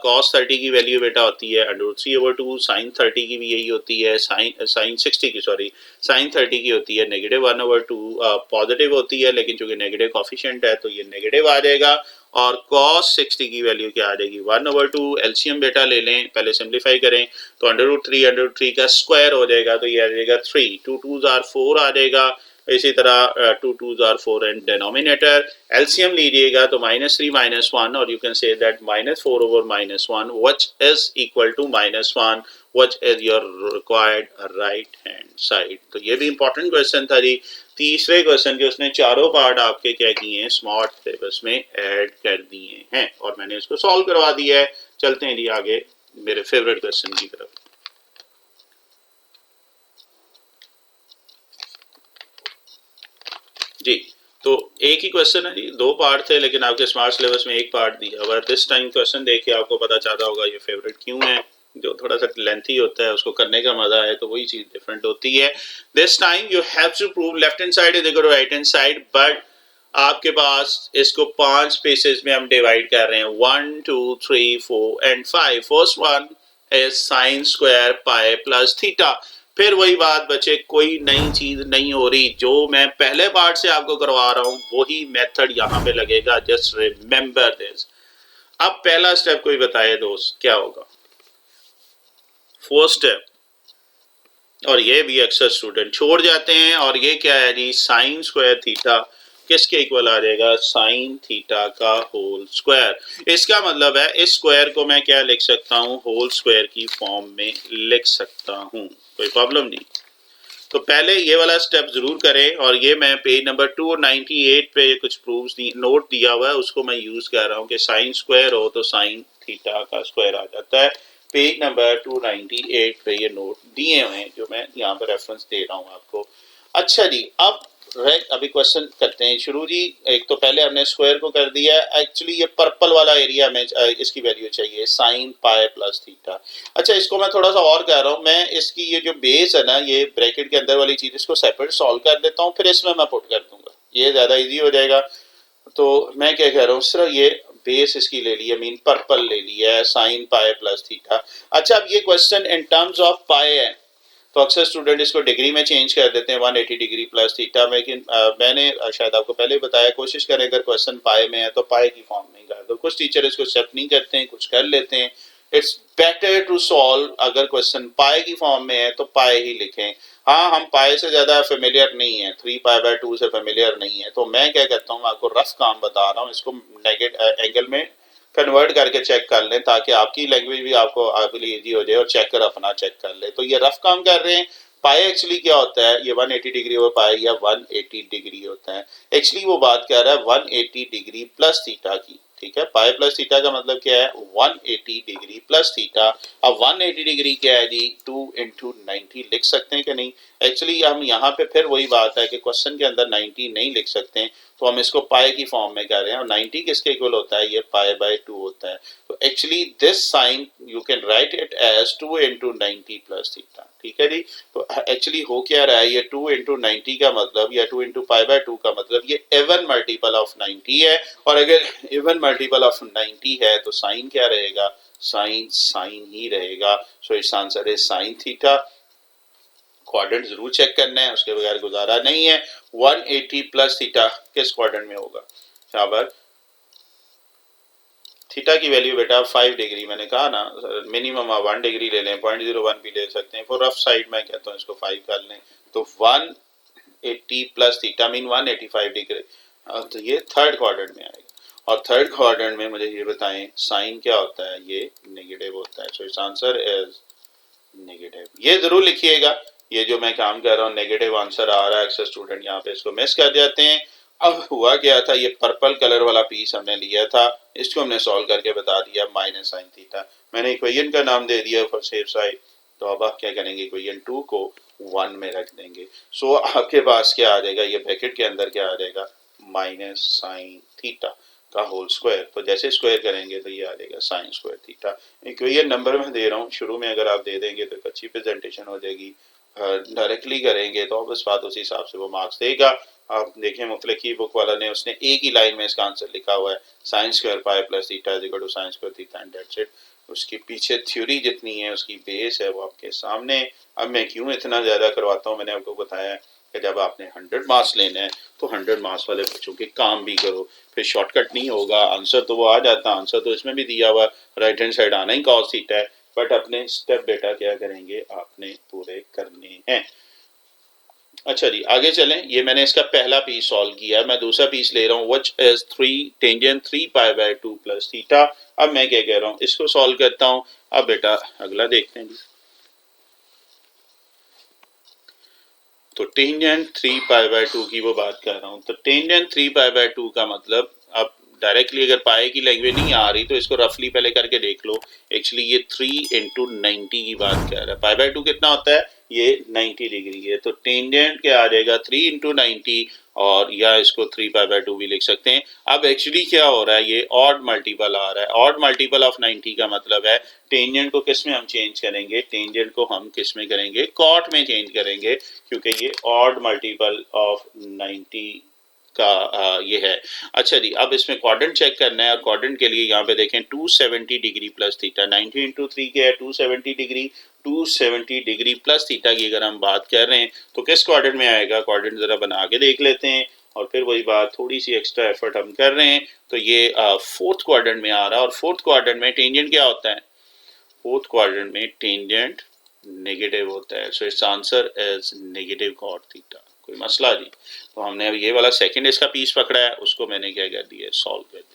cos 30 की वैल्यू बेटा होती है √3/2, साइन 30 की भी यही होती है, साइन 60 की सॉरी साइन 30 की होती है -1/2। पॉजिटिव होती है लेकिन चूंकि नेगेटिव कॉफिशिएंट है तो ये नेगेटिव आ जाएगा। और cos 60 की वैल्यू क्या आ जाएगी, 1/2। एलसीएम बेटा ले लें, पहले सिंप्लीफाई करें तो √3 का स्क्वायर हो जाएगा, तो ये आ जाएगा 3, 2 2s are 4 आ जाएगा। इसी तरह 2 2s are 4 and denominator LCM लीजिएगा तो -3 -1 और you can say that -4/-1 which is equal to -1 which is your required right hand side. तो ये भी इंपॉर्टेंट क्वेश्चन था जी। तीसरे क्वेश्चन के उसने चारों पार्ट आपके क्या किए हैं, स्मार्ट सिलेबस में ऐड कर दिए हैं और मैंने इसको सॉल्व करवा दिया है। चलते हैं जी आगे मेरे फेवरेट क्वेश्चन की तरफ। जी तो एक ही क्वेश्चन है जी, दो पार्ट थे लेकिन आपके स्मार्ट सिलेबस में एक पार्ट दिया हुआ है। दिस टाइम क्वेश्चन देख के आपको पता चलता होगा ये फेवरेट क्यों है। जो थोड़ा सा लेंथी होता है उसको करने का मजा है, तो वही चीज डिफरेंट होती है। This time you have to prove left hand side is equal to right hand side, but आपके पास इसको 5 पीसेस में हम डिवाइड कर रहे हैं, 1 2 3 4 and 5। First one is sine square pi plus theta. फिर वही बात बचे, कोई नई चीज नहीं हो रही, जो मैं पहले पार्ट से आपको करवा रहा हूं वही मेथड यहाँ पे लगेगा। Just remember this. अब पहला स्टेप कोई बताए दोस्त क्या होगा, फर्स्ट स्टेप, और ये भी अक्सर स्टूडेंट छोड़ जाते हैं। और ये क्या है जी, साइन स्क्वायर थीटा किसके इक्वल आ जाएगा, साइन थीटा का होल स्क्वायर। इसका मतलब है इस स्क्वायर को मैं क्या लिख सकता हूँ, होल स्क्वायर की फॉर्म में लिख सकता हूँ, कोई प्रॉब्लम नहीं। तो पहले ये वाला स्टेप जरूर करें। और ये मैं पेज नंबर 298 पे कुछ प्रूफ्स नोट दिया हुआ है, उसको मैं यूज कर रहा हूँ कि साइन स्क्वायर हो तो साइन थीटा का स्क्वायर आ जाता है। पेज नंबर 298 पे ये नोट दिए हुए हैं जो मैं यहाँ पे रेफरेंस दे रहा हूँ आपको। अच्छा जी, अब अभी क्वेश्चन करते हैं शुरू जी। एक तो पहले हमने स्क्वायर को कर दिया, एक्चुअली ये पर्पल वाला एरिया में इसकी वैल्यू चाहिए, साइन पाई प्लस थीटा। अच्छा, इसको मैं थोड़ा सा और कह रहा हूँ, मैं इसकी ये जो बेस है ना, ये ब्रैकेट के अंदर वाली चीज, इसको सेपरेट सॉल्व कर देता हूँ, फिर इसमें मैं पुट कर दूंगा, ये ज्यादा इजी हो जाएगा। तो मैं क्या कह रहा हूँ, सिर्फ ये बेस इसकी ले ली है, मीन पर्पल ले लिया है, साइन पाई प्लस थीटा। अच्छा, अब ये क्वेश्चन इन टर्म्स ऑफ पाई है तो अक्सर स्टूडेंट इसको डिग्री में चेंज कर देते हैं, 180 डिग्री प्लस थीटा। लेकिन मैंने शायद आपको पहले बताया, कोशिश करें अगर क्वेश्चन पाए में है तो पाए की फॉर्म में कर दो। कुछ टीचर इसको एक्सेप्ट नहीं करते हैं, कुछ कर लेते हैं। इट्स बेटर टू सॉल्व, अगर क्वेश्चन पाए की फॉर्म में है तो पाए ही लिखें। हाँ, हम पाए से ज्यादा फेमिलियर नहीं है, 3π/2 से फेमिलियर नहीं है, तो मैं क्या करता हूँ, आपको रफ काम बता रहा हूँ, इसको नेगेटिव एंगल में कन्वर्ट करके चेक कर लें ताकि आपकी लैंग्वेज भी आपको आपके लिए इजी हो जाए और चेक कर अपना चेक कर ले। तो ये रफ काम कर रहे हैं। पाई एक्चुअली क्या होता है, ये 180 डिग्री ओवर पाई या 180 डिग्री होता है। एक्चुअली वो बात कर रहा है 180 डिग्री प्लस थीटा की, ठीक है। पाई प्लस थीटा का मतलब क्या है, 180 डिग्री प्लस थीटा। अब 180 डिग्री क्या है जी, 2 × 90 लिख सकते हैं कि नहीं। एक्चुअली हम यहाँ पे फिर वही बात है कि क्वेश्चन के अंदर 90 नहीं लिख सकते हैं, तो हम इसको पाई की फॉर्म में कर रहे हैं। और 90 किसके इक्वल होता है, ये π/2 होता है। तो तो actually this sine you can write it as 2 into 90 plus theta, ठीक है जी। तो एक्चुअली हो क्या रहा है, ये 2 इंटू 90 का मतलब या 2 इंटू पाई बाय 2 का मतलब ये इवन मल्टीपल ऑफ 90 है, और अगर इवन मल्टीपल ऑफ 90 है तो साइन क्या रहेगा, साइन साइन ही रहेगा। सो इस आंसर है साइन थीटा। क्वाड्रेंट जरूर चेक करना है, उसके बगैर गुजारा नहीं है। 180 प्लस थीटा किस क्वाड्रेंट में होगा, यहाँ पर थीटा की वैल्यू बेटा 5 डिग्री, मैंने कहा ना मिनिमम आप 1 डिग्री ले लें, 0.01 भी ले सकते हैं, फॉर रफ साइड मैं कहता हूँ इसको 5 कर लें, तो 180 प्लस थीटा मीन 185 डिग्री। तो ये थर्ड क्वाड्रेंट में आएगा, और थर्ड क्वाड्रेंट में मुझे ये बताएं साइन क्या होता है, ये नेगेटिव होता है। सो इस आंसर इज नेगेटिव। ये जरूर लिखिएगा, ये जो मैं काम कर रहा हूँ नेगेटिव आंसर आ रहा है, अक्सर स्टूडेंट यहाँ पे इसको मिस कर जाते हैं। अब हुआ क्या था, ये पर्पल कलर वाला पीस हमने लिया था, इसको हमने सॉल्व करके बता दिया माइनस साइन थीटा, मैंने इक्वेशन का नाम दे दिया फॉर सेफ साइड। तो अब आप क्या करेंगे, इक्वेशन 2 को 1 में रख देंगे। सो आपके पास क्या आ जाएगा, ये ब्रैकेट के अंदर क्या आ जाएगा, माइनस साइन थीटा का होल स्क्वायर। तो जैसे स्क्वायर करेंगे तो ये आ जाएगा sign square theta. Equation number में दे रहा हूँ, शुरू में अगर आप दे देंगे तो एक अच्छी प्रेजेंटेशन हो जाएगी, डायरेक्टली करेंगे तो अब इस बात उसी हिसाब से वो मार्क्स देगा। आप देखें मुतलक की बुक वाला ने उसने एक ही लाइन में इसका आंसर लिखा हुआ है, sine square pi plus theta is equal to sine square theta and that's it. उसके पीछे थ्योरी जितनी है, उसकी बेस है वो आपके सामने। अब मैं क्यों इतना ज़्यादा करवाता हूँ, मैंने आपको बताया है कि जब आपने 100 मार्क्स लेने हैं तो 100 मार्क्स वाले बच्चों के काम भी करो, फिर शॉर्टकट नहीं होगा। आंसर तो वो आ जाता, आंसर तो इसमें भी दिया हुआ, राइट हैंड साइड आना ही कॉस थीटा है, बट अपने स्टेप बेटा क्या करेंगे, आपने पूरे करने हैं। अच्छा जी आगे चलें, ये मैंने इसका पहला पीस सॉल्व किया, मैं दूसरा पीस ले रहा हूँ which is 3 tangent 3 pi by 2 plus theta. अब मैं क्या कह रहा हूँ, इसको सॉल्व करता हूँ। अब बेटा अगला देखते हैं जी, तो टेंजेंट 3 पाई बाय 2 की वो बात कर रहा हूँ। तो टेंजेंट 3 पाई बाय 2 का मतलब, अब डायरेक्टली अगर पाई की लैंग्वेज नहीं आ रही तो इसको रफली पहले करके देख लो। एक्चुअली ये 3 इंटू 90 की बात कर रहा है, पाई बाय 2 कितना होता है, ये 90 डिग्री है, तो टेंजेंट क्या आ जाएगा 3 इंटू 90, और या इसको 3 पाई बाय 2 भी लिख सकते हैं। अब एक्चुअली क्या हो रहा है, ये ऑड मल्टीपल आ रहा है, ऑड मल्टीपल ऑफ 90 का मतलब है टेंजेंट को किस में हम चेंज करेंगे, टेंजेंट को हम किस में करेंगे, कॉट में चेंज करेंगे, क्योंकि ये ऑड मल्टीपल ऑफ 90 का ये है। अच्छा जी अब इसमें क्वाड्रेंट चेक करना है, और क्वाड्रेंट के लिए यहाँ पे देखें 270 डिग्री प्लस थीटा, 90 इंटू 3 के है 270 डिग्री, 270 डिग्री प्लस थीटा की अगर हम बात कर रहे हैं तो किस क्वाड्रेंट में आएगा, क्वाड्रेंट जरा बना के देख लेते हैं, और फिर वही बात थोड़ी सी एक्स्ट्रा एफर्ट हम कर रहे हैं। तो ये फोर्थ क्वाड्रेंट में आ रहा है, और फोर्थ क्वाड्रेंट में टेंजेंट क्या होता है, फोर्थ क्वाड्रेंट में टेंजेंट नेगेटिव होता है। So it's answer is negative cot theta. कोई मसला नहीं, तो हमने अब ये वाला सेकंड इसका पीस पकड़ा है, उसको मैंने क्या कर दिया, सॉल्व कर दिया।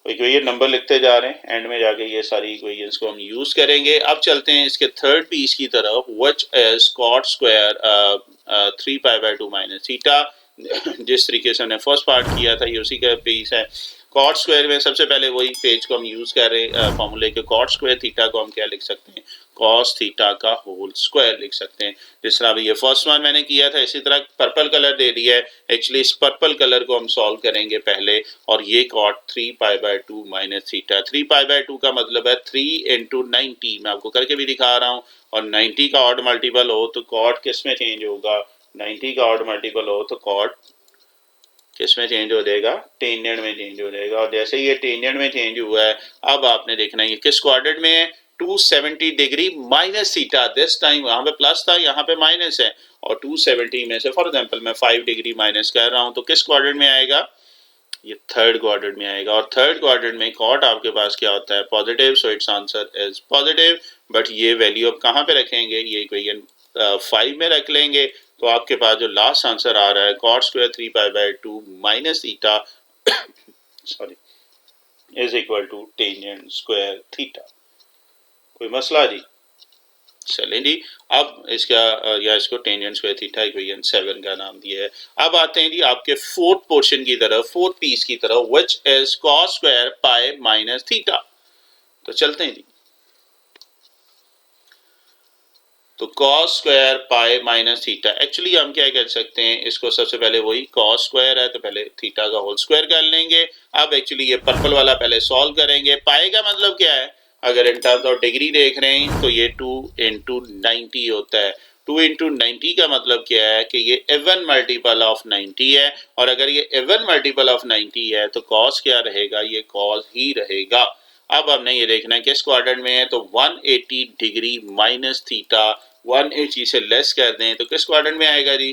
इक्वेशन नंबर लिखते जा रहे हैं, एंड में जाके ये सारी इक्वेशंस को हम यूज करेंगे। अब चलते हैं इसके थर्ड पीस की तरफ, which is cot square 3 pi by 2 minus theta. जिस तरीके से हमने फर्स्ट पार्ट किया था ये उसी का पीस है। कॉट स्क्वायर में सबसे पहले वही पेज को हम यूज कर रहे हैं फॉर्मूले के, कॉट स्क्वायर थीटा को हम क्या लिख सकते हैं, कॉस थीटा का होल स्क्वायर लिख सकते हैं। जिस तरह अभी ये फर्स्ट वन मैंने किया था, इसी तरह पर्पल कलर दे दिया है, एक्चुअली इस पर्पल कलर को हम सॉल्व करेंगे पहले, और ये cot 3 pi by 2 minus theta, 3 pi by 2 का मतलब है 3 इंटू 90, मैं आपको करके भी दिखा रहा हूँ, और 90 का ऑड मल्टीपल हो तो कॉट किस में चेंज होगा, 90 का ऑड मल्टीपल हो तो कॉट किस में चेंज हो जाएगा, टेंजेंट में चेंज हो जाएगा। और जैसे ये टेंजेंट में चेंज हुआ है, अब आपने देखना है किस क्वाड्रेंट में है, 270 degree minus theta, this time यहाँ पे प्लस था यहाँ पे माइनस है, और 270 में से फॉर एग्जांपल मैं 5 डिग्री माइनस कर रहा हूँ, तो किस क्वाड्रेंट में आएगा, ये थर्ड क्वाड्रेंट में आएगा। और थर्ड क्वाड्रेंट में कॉट आपके पास क्या होता है, positive, so it's answer is positive. But ये वैल्यू अब कहाँ पे रखेंगे, ये इक्वेशन 5 में रख लेंगे, तो आपके पास जो लास्ट आंसर आ रहा है cot square 3 pi by 2 minus theta sorry is equal to tangent square theta. कोई मसला जी, चलें जी। अब इसका या इसको टेंजेंट स्क्वायर थीटा इक्वेशन 7 का नाम दिया है। अब आते हैं जी आपके फोर्थ पोर्शन की तरफ, फोर्थ पीस की तरफ, which is cos square pi minus theta. तो चलते हैं जी। तो cos square pi minus theta, actually हम क्या कर सकते हैं, इसको सबसे पहले वही कॉस स्क्वायर है तो पहले थीटा का होल स्क्वायर कर लेंगे। अब एक्चुअली ये पर्पल वाला पहले सॉल्व करेंगे। पाई का मतलब क्या है, अगर इन टर्म्स ऑफ डिग्री देख रहे हैं तो ये 2 इंटू 90 होता है। 2 इंटू 90 का मतलब क्या है कि ये इवन मल्टीपल ऑफ 90 है, और अगर ये इवन मल्टीपल ऑफ 90 है तो कॉस क्या रहेगा, ये कॉस ही रहेगा। अब हमने ये देखना है किस क्वाड्रेंट में है, तो 180 डिग्री माइनस थीटा 180 से लेस कर दें तो किस क्वाड्रेंट में आएगा जी,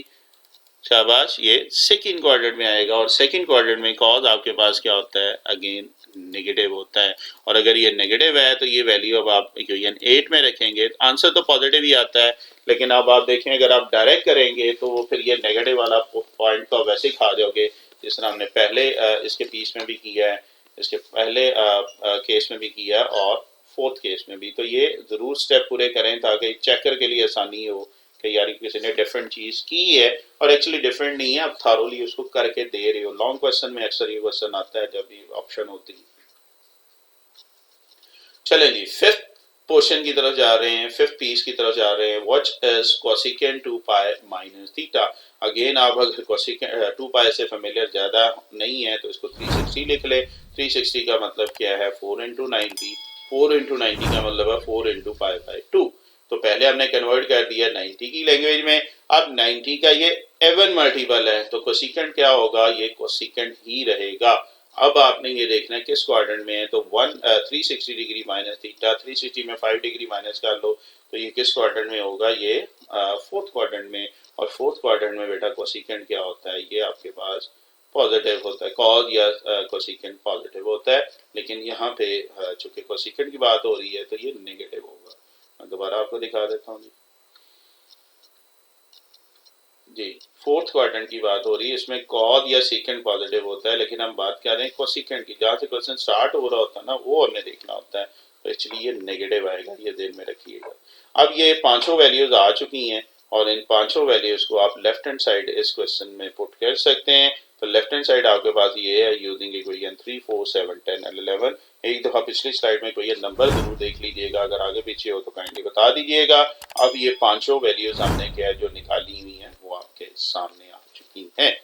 शाबाश, ये सेकंड क्वाड्रेंट में आएगा। और सेकंड क्वाड्रेंट में कॉस आपके पास क्या होता है, अगेन नेगेटिव होता है। और अगर ये नेगेटिव है तो ये वैल्यू अब आप इक्वेशन 8 में रखेंगे, आंसर तो पॉजिटिव ही आता है, लेकिन अब आप देखें अगर आप डायरेक्ट करेंगे तो फिर ये नेगेटिव वाला पॉइंट तो वैसे ही खा जाओगे, जिस तरह हमने पहले इसके पीस में भी किया है, इसके पहले केस में भी किया और फोर्थ केस में भी। तो ये ज़रूर स्टेप पूरे करें ताकि चेकर के लिए आसानी हो कि यार किसी ने डिफरेंट चीज़ की है और एक्चुअली डिफरेंट नहीं है, आप थारोली उसको करके दे रहे हो। लॉन्ग क्वेश्चन में अक्सर ये क्वेश्चन आता है जब भी ऑप्शन होती है। चलें जी, फिफ्थ पोर्शन की तरफ जा रहे हैं, फिफ्थ पीस की तरफ जा रहे हैं। What is cosecant 2 pi minus theta. Again आप अगर कोसेकेंट 2 पाई से फेमिलियर ज़्यादा नहीं है तो इसको 360 लिख ले। 360 का मतलब क्या है, 4 इंटू 90। 4 इंटू 90 का मतलब है 4 इंटू पाई बाई 2। तो पहले हमने कन्वर्ट कर दिया 90 की लैंग्वेज में। अब 90 का ये एवन मल्टीपल है तो कोसेकेंट क्या होगा, ये कोसेकेंट ही रहेगा। अब आपने ये देखना है किस क्वाड्रेंट में है, तो 360 डिग्री माइनस थीटा, 360 में 5 डिग्री माइनस कर लो तो ये किस क्वाड्रेंट में होगा, ये फोर्थ क्वाड्रेंट में। और फोर्थ क्वाड्रेंट में बेटा कोसेकेंट क्या होता है, ये आपके पास पॉजिटिव होता है, कॉस या कोसेकेंट पॉजिटिव होता है। लेकिन यहाँ पे चूंकि कोसेकेंट की बात हो रही है तो ये नेगेटिव होगा। मैं दोबारा आपको दिखा देता हूँ जी, फोर्थ क्वाड्रेंट की बात हो रही है, इसमें कॉस या सीकेंट पॉजिटिव होता है, लेकिन हम बात कर रहे हैं कोसेकेंट की। जहाँ से क्वेश्चन स्टार्ट हो रहा होता है ना वो हमने देखना होता है, तो एक्चुअली ये नेगेटिव आएगा, ये ध्यान में रखिएगा। अब ये पांचों वैल्यूज आ चुकी हैं और इन पांचों वैल्यूज को आप लेफ्ट हैंड साइड इस क्वेश्चन में पुट कर सकते हैं। तो लेफ्ट हैंड साइड आपके पास ये है, यूजिंग इक्वेशन 3, 4, 7, 10 एंड 11। एक दफा पिछली स्लाइड में कोई नंबर जरूर देख लीजिएगा, अगर आगे पीछे हो तो काइंडली बता दीजिएगा। अब ये पांचों वैल्यूज हमने क्या जो निकाली हुई है वो आपके सामने आ चुकी हैं।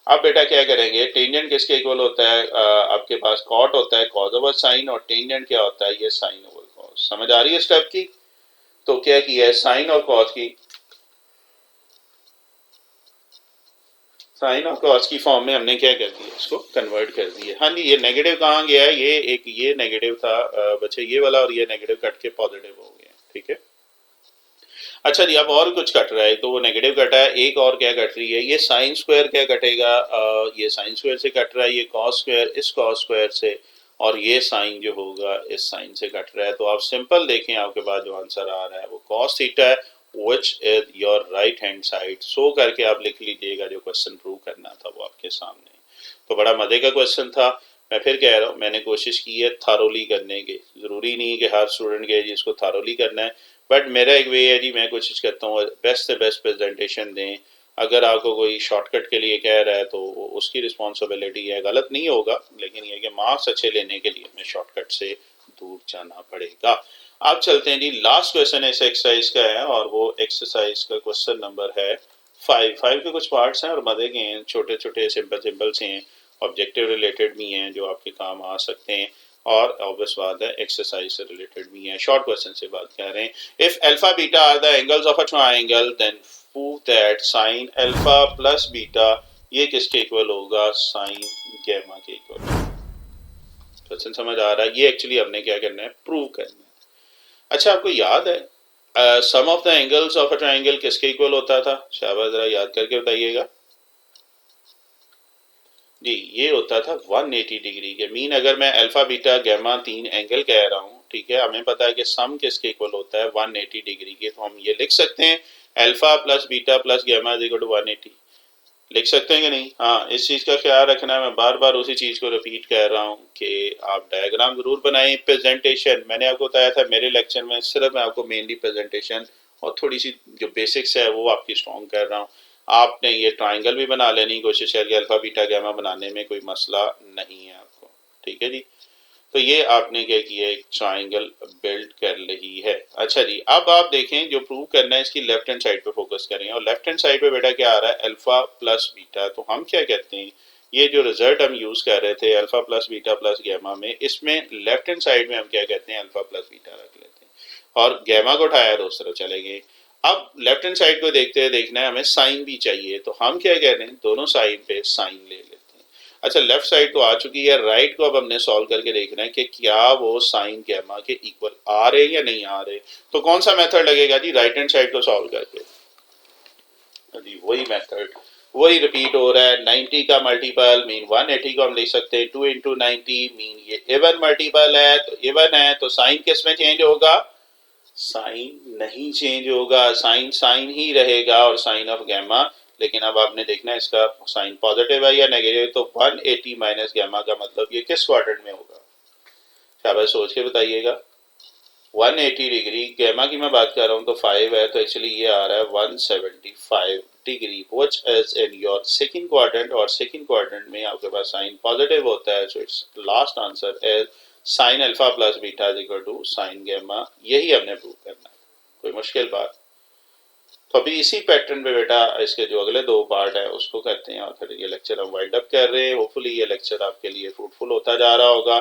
अब बेटा क्या करेंगे, टेंजेंट किसके इक्वल होता है, आपके पास कॉट होता है कॉस ओवर साइन, और टेंजेंट क्या होता है, ये साइन ओवर कॉस। समझ आ रही है स्टेप की। तो क्या किया है, साइन और कॉस की, साइन और कॉस की फॉर्म में हमने क्या कर दिया, इसको कन्वर्ट कर दिया। हाँ जी, ये नेगेटिव कहाँ गया है, ये एक ये नेगेटिव था बच्चे ये वाला, और ये नेगेटिव कट के पॉजिटिव हो गया, ठीक है। अच्छा जी, अब और कुछ कट रहा है तो वो नेगेटिव कटा है, एक और क्या कट रही है, ये साइन स्क्वायर क्या कटेगा, ये साइन स्क्वायर से कट रहा है, ये कॉस स्क्वायर इस कॉस स्क्वायर से, और ये साइन जो होगा इस साइन से कट रहा है। तो आप सिंपल देखें, आपके पास जो आंसर आ रहा है वो कॉस थीटा है, which is your right hand side. So करके आप लिख लीजिएगा, जो क्वेश्चन प्रूव करना था वो आपके सामने। तो बड़ा मजे का क्वेश्चन था, मैं फिर कह रहा हूँ मैंने कोशिश की है थारोली करने की। जरूरी नहीं है कि हर स्टूडेंट के जिसको थारोली करना है, बट मेरा एक वे है जी, मैं कोशिश करता हूँ बेस्ट से बेस्ट प्रेजेंटेशन दें। अगर आपको कोई शॉर्टकट के लिए कह रहा है तो उसकी रिस्पॉन्सिबिलिटी है, गलत नहीं होगा, लेकिन ये कि मार्क्स अच्छे लेने के लिए हमें शॉर्टकट से दूर जाना पड़ेगा। आप चलते हैं जी, लास्ट क्वेश्चन इस एक्सरसाइज का है और वो एक्सरसाइज का क्वेश्चन नंबर है 5 के कुछ पार्ट्स हैं और मजे के हैं, छोटे छोटे सिंपल सिंपल से हैं, ऑब्जेक्टिव रिलेटेड भी हैं जो आपके काम आ सकते हैं, और ऑब्वियस बात है एक्सरसाइज से रिलेटेड भी है। शॉर्ट क्वेश्चन से बात कर रहे हैं। If alpha beta are the angles of a triangle then prove that sine alpha plus beta ये किसके इक्वल होगा, साइन गैमा के इक्वल। क्वेश्चन समझ आ रहा है, ये एक्चुअली हमने क्या करना है, प्रूव करना है। अच्छा, आपको याद है sum of the angles of a triangle किसके इक्वल होता था, शाबाश, जरा याद करके बताइएगा जी। ये होता था 180 डिग्री के। मीन अगर मैं अल्फा बीटा गैमा 3 एंगल कह रहा हूँ, ठीक है, हमें पता है कि सम किसके इक्वल होता है 180 डिग्री के, तो हम ये लिख सकते हैं alpha plus beta plus gamma is equal to 180। लिख सकते हैं कि नहीं। हाँ, इस चीज़ का ख्याल रखना है, मैं बार बार उसी चीज़ को रिपीट कर रहा हूँ कि आप डायग्राम जरूर बनाएं। प्रेजेंटेशन मैंने आपको बताया था मेरे लेक्चर में, सिर्फ मैं आपको मेनली प्रेजेंटेशन और थोड़ी सी जो बेसिक्स है वो आपकी स्ट्रॉन्ग कर रहा हूँ। आपने ये ट्राइंगल भी बना लेने की कोशिश करिए, अल्फा बीटा गैमा बनाने में कोई मसला नहीं है आपको, ठीक है जी। तो ये आपने क्या किया, एक ट्राइंगल बिल्ड कर ली है। अच्छा जी, अब आप देखें जो प्रूव करना है इसकी लेफ्ट हैंड साइड पे फोकस करें, और लेफ्ट हैंड साइड पे बेटा क्या आ रहा है, अल्फा प्लस बीटा। तो हम क्या कहते हैं, ये जो रिजल्ट हम यूज कर रहे थे alpha plus beta plus gamma में, इसमें लेफ्ट हैंड साइड में हम क्या कहते हैं, अल्फा प्लस बीटा रख लेते हैं और गैमा को उठाया तो उस तरफ चले गए। अब लेफ्ट हैंड साइड को देखते हैं, देखना है हमें साइन भी चाहिए, तो हम क्या कह रहे हैं, दोनों साइड पे साइन ले लेते हैं। अच्छा, लेफ्ट साइड तो आ चुकी है, राइट को अब हमने सॉल्व करके देखना है कि क्या वो साइन गैमा के इक्वल आ रहे या नहीं आ रहे। तो कौन सा मेथड लगेगा जी, राइट हैंड साइड को सॉल्व करके जी, वही मेथड वही रिपीट हो रहा है। 90 का मल्टीपल मीन 180 को हम लिख सकते हैं 2 इंटू 90 मीन ये इवन मल्टीपल है, तो इवन है तो साइन किस में चेंज होगा, साइन नहीं चेंज होगा, साइन साइन ही रहेगा और साइन ऑफ गैमा। लेकिन अब आपने देखना है इसका साइन पॉजिटिव है या नेगेटिव, तो 180 माइनस गैमा का मतलब ये किस क्वाड्रेंट में होगा, शाबाश सोच के बताइएगा। 180 डिग्री, गैमा की मैं बात कर रहा हूँ तो 5 है, तो एक्चुअली ये आ रहा है 175 degree, which is in your second quadrant, और सेकंड क्वाड्रेंट में आपके पास साइन पॉजिटिव होता है, so it's last answer is sine alpha plus beta is equal to sine gamma. यही हमने प्रूव करना है, कोई मुश्किल बात। तो अभी इसी पैटर्न पे बेटा इसके जो अगले दो पार्ट है उसको करते हैं और फिर ये लेक्चर हम वाइंड अप कर रहे हैं। होपफुली ये लेक्चर आपके लिए फ्रूटफुल होता जा रहा होगा।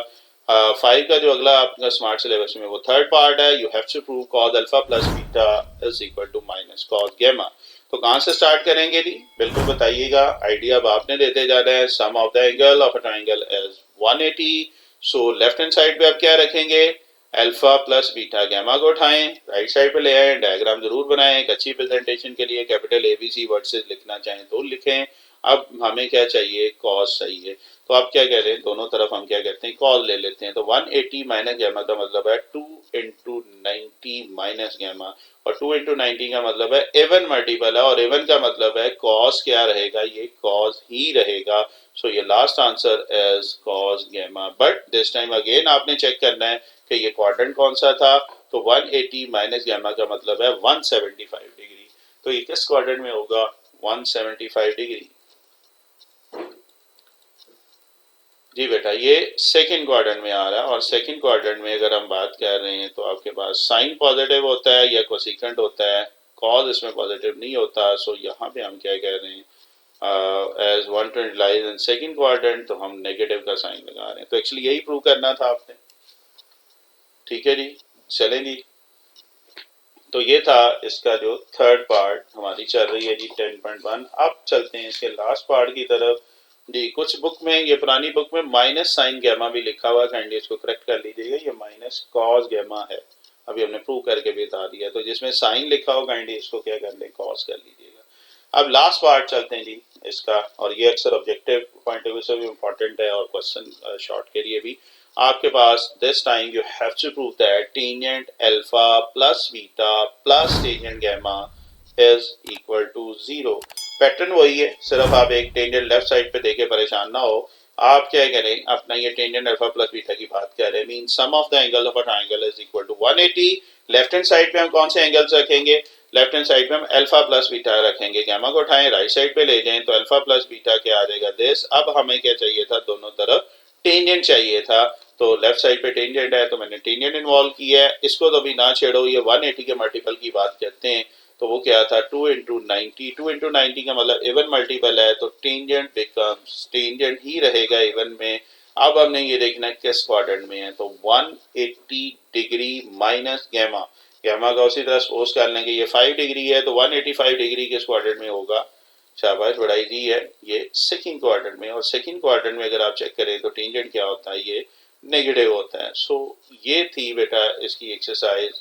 5 का जो अगला आपका स्मार्ट सिलेबस में वो थर्ड पार्ट है, you have to prove cos alpha plus beta is equal to minus cos gamma. तो कहाँ से स्टार्ट करेंगे जी, बिल्कुल बताइएगा, आइडिया अब आपने देते जाना है। Sum of the angle of a triangle is 180, so left hand side पे आप क्या रखेंगे, अल्फा प्लस बीटा गैमा को उठाएं, राइट साइड पे ले आए, डायग्राम जरूर बनाएं, एक अच्छी प्रेजेंटेशन के लिए कैपिटल ABC वर्ड से लिखना चाहें तो लिखें। अब हमें क्या चाहिए, कॉस चाहिए, तो आप क्या कह रहे हैं, दोनों तरफ हम क्या कहते हैं, कॉस ले लेते हैं। तो 180 माइनस गैमा का मतलब है 2 इंटू 90 माइनस गैमा, और 2 इंटू 90 का मतलब है एवन मल्टीपल है, और एवन का मतलब है कॉस क्या रहेगा, ये कॉस ही रहेगा। सो ये last answer is cos gamma. But this time again आपने चेक करना है कि ये क्वाड्रेंट कौन सा था, तो 180 माइनस गैमा का मतलब है 175 डिग्री, तो ये किस क्वाड्रेंट में होगा, 175 डिग्री। जी बेटा ये सेकंड क्वाड्रेंट में आ रहा है, और सेकंड क्वाड्रेंट में अगर हम बात कर रहे हैं तो आपके पास साइन पॉजिटिव होता है या कोसिकेंट होता है, कॉस इसमें पॉजिटिव नहीं होता। सो यहाँ पे हम क्या कह रहे हैं, as 120 lies in second quadrant, तो हम नेगेटिव का साइन लगा रहे हैं। तो एक्चुअली यही प्रूव करना था आपने, ठीक है जी, चलें जी। तो ये था इसका जो थर्ड पार्ट हमारी चल रही है जी 10.1। अब चलते हैं इसके लास्ट पार्ट की तरफ जी। कुछ बुक में, ये पुरानी बुक में माइनस साइन गैमा भी लिखा हुआ है, काइंडली इसको करेक्ट कर लीजिएगा, ये माइनस कॉस गैमा है, अभी हमने प्रूव करके भी बता दिया। तो जिसमें साइन लिखा हो काइंडली इसको क्या कर लें, कॉस कर लीजिएगा। अब लास्ट पार्ट चलते हैं जी इसका, और ये अक्सर ऑब्जेक्टिव पॉइंट ऑफ व्यू से भी इम्पोर्टेंट है और क्वेश्चन शॉर्ट के लिए भी। आपके पास this time you have to prove that tangent alpha plus beta plus tangent gamma is equal to 0। Pattern वही है, सिर्फ आप एक टेंजेंट लेफ्ट साइड पे देके परेशान ना हो। आप क्या करें, अपना ये टेंजेंट अल्फा प्लस बीटा की बात कर रहे हैं, mean sum of the angle of a triangle is equal to 180। Left hand side पे हम कौन से एंगल्स रखेंगे, लेफ्ट हैंड साइड पे हम अल्फा प्लस बीटा रखेंगे। गैमा को उठाएं, राइट साइड पे ले जाएं, तो अल्फा प्लस बीटा क्या आ जाएगा, दिस। अब हमें क्या चाहिए था, दोनों तरफ टेंजेंट चाहिए था, तो लेफ्ट साइड पे टेंजेंट है तो मैंने टेंजेंट इन्वॉल्व किया है। इसको तो अभी ना छेड़ो, ये 180 के मल्टीपल की बात करते हैं, तो वो क्या था 2 इंटू 90। 2 इंटू 90 का मतलब इवन मल्टीपल है, तो टेंजेंट बिकम्स टेंजेंट ही रहेगा इवन में। अब हमने ये देखना है किस क्वाड्रेंट में है, तो 180 डिग्री माइनस गैमा, गैमा का उसी तरह सपोज कर लेंगे ये 5 डिग्री है, तो 185 डिग्री किस क्वाड्रेंट में होगा, शाबाश बड़ा इजी है, ये सेकंड क्वाड्रेंट में। और सेकंड क्वाड्रेंट में अगर आप चेक करें तो टेंजेंट क्या होता है, ये नेगेटिव होता है। सो ये थी बेटा इसकी एक्सरसाइज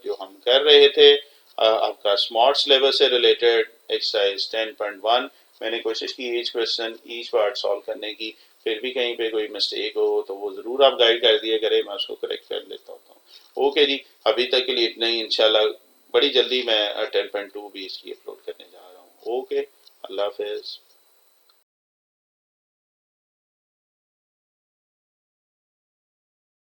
जो हम कर रहे थे, आपका स्मार्ट सिलेबस से रिलेटेड एक्सरसाइज 10.1। मैंने कोशिश की each question each part solve करने की, फिर भी कहीं पे कोई मिस्टेक हो तो वो ज़रूर आप गाइड कर दिया करें, मैं उसको करेक्ट कर लेता होता हूँ। ओके जी, अभी तक के लिए इतना ही, इंशाल्लाह बड़ी जल्दी मैं 10.2 भी इसकी अपलोड करने जा रहा हूँ। ओके, अल्लाह हाफिज़।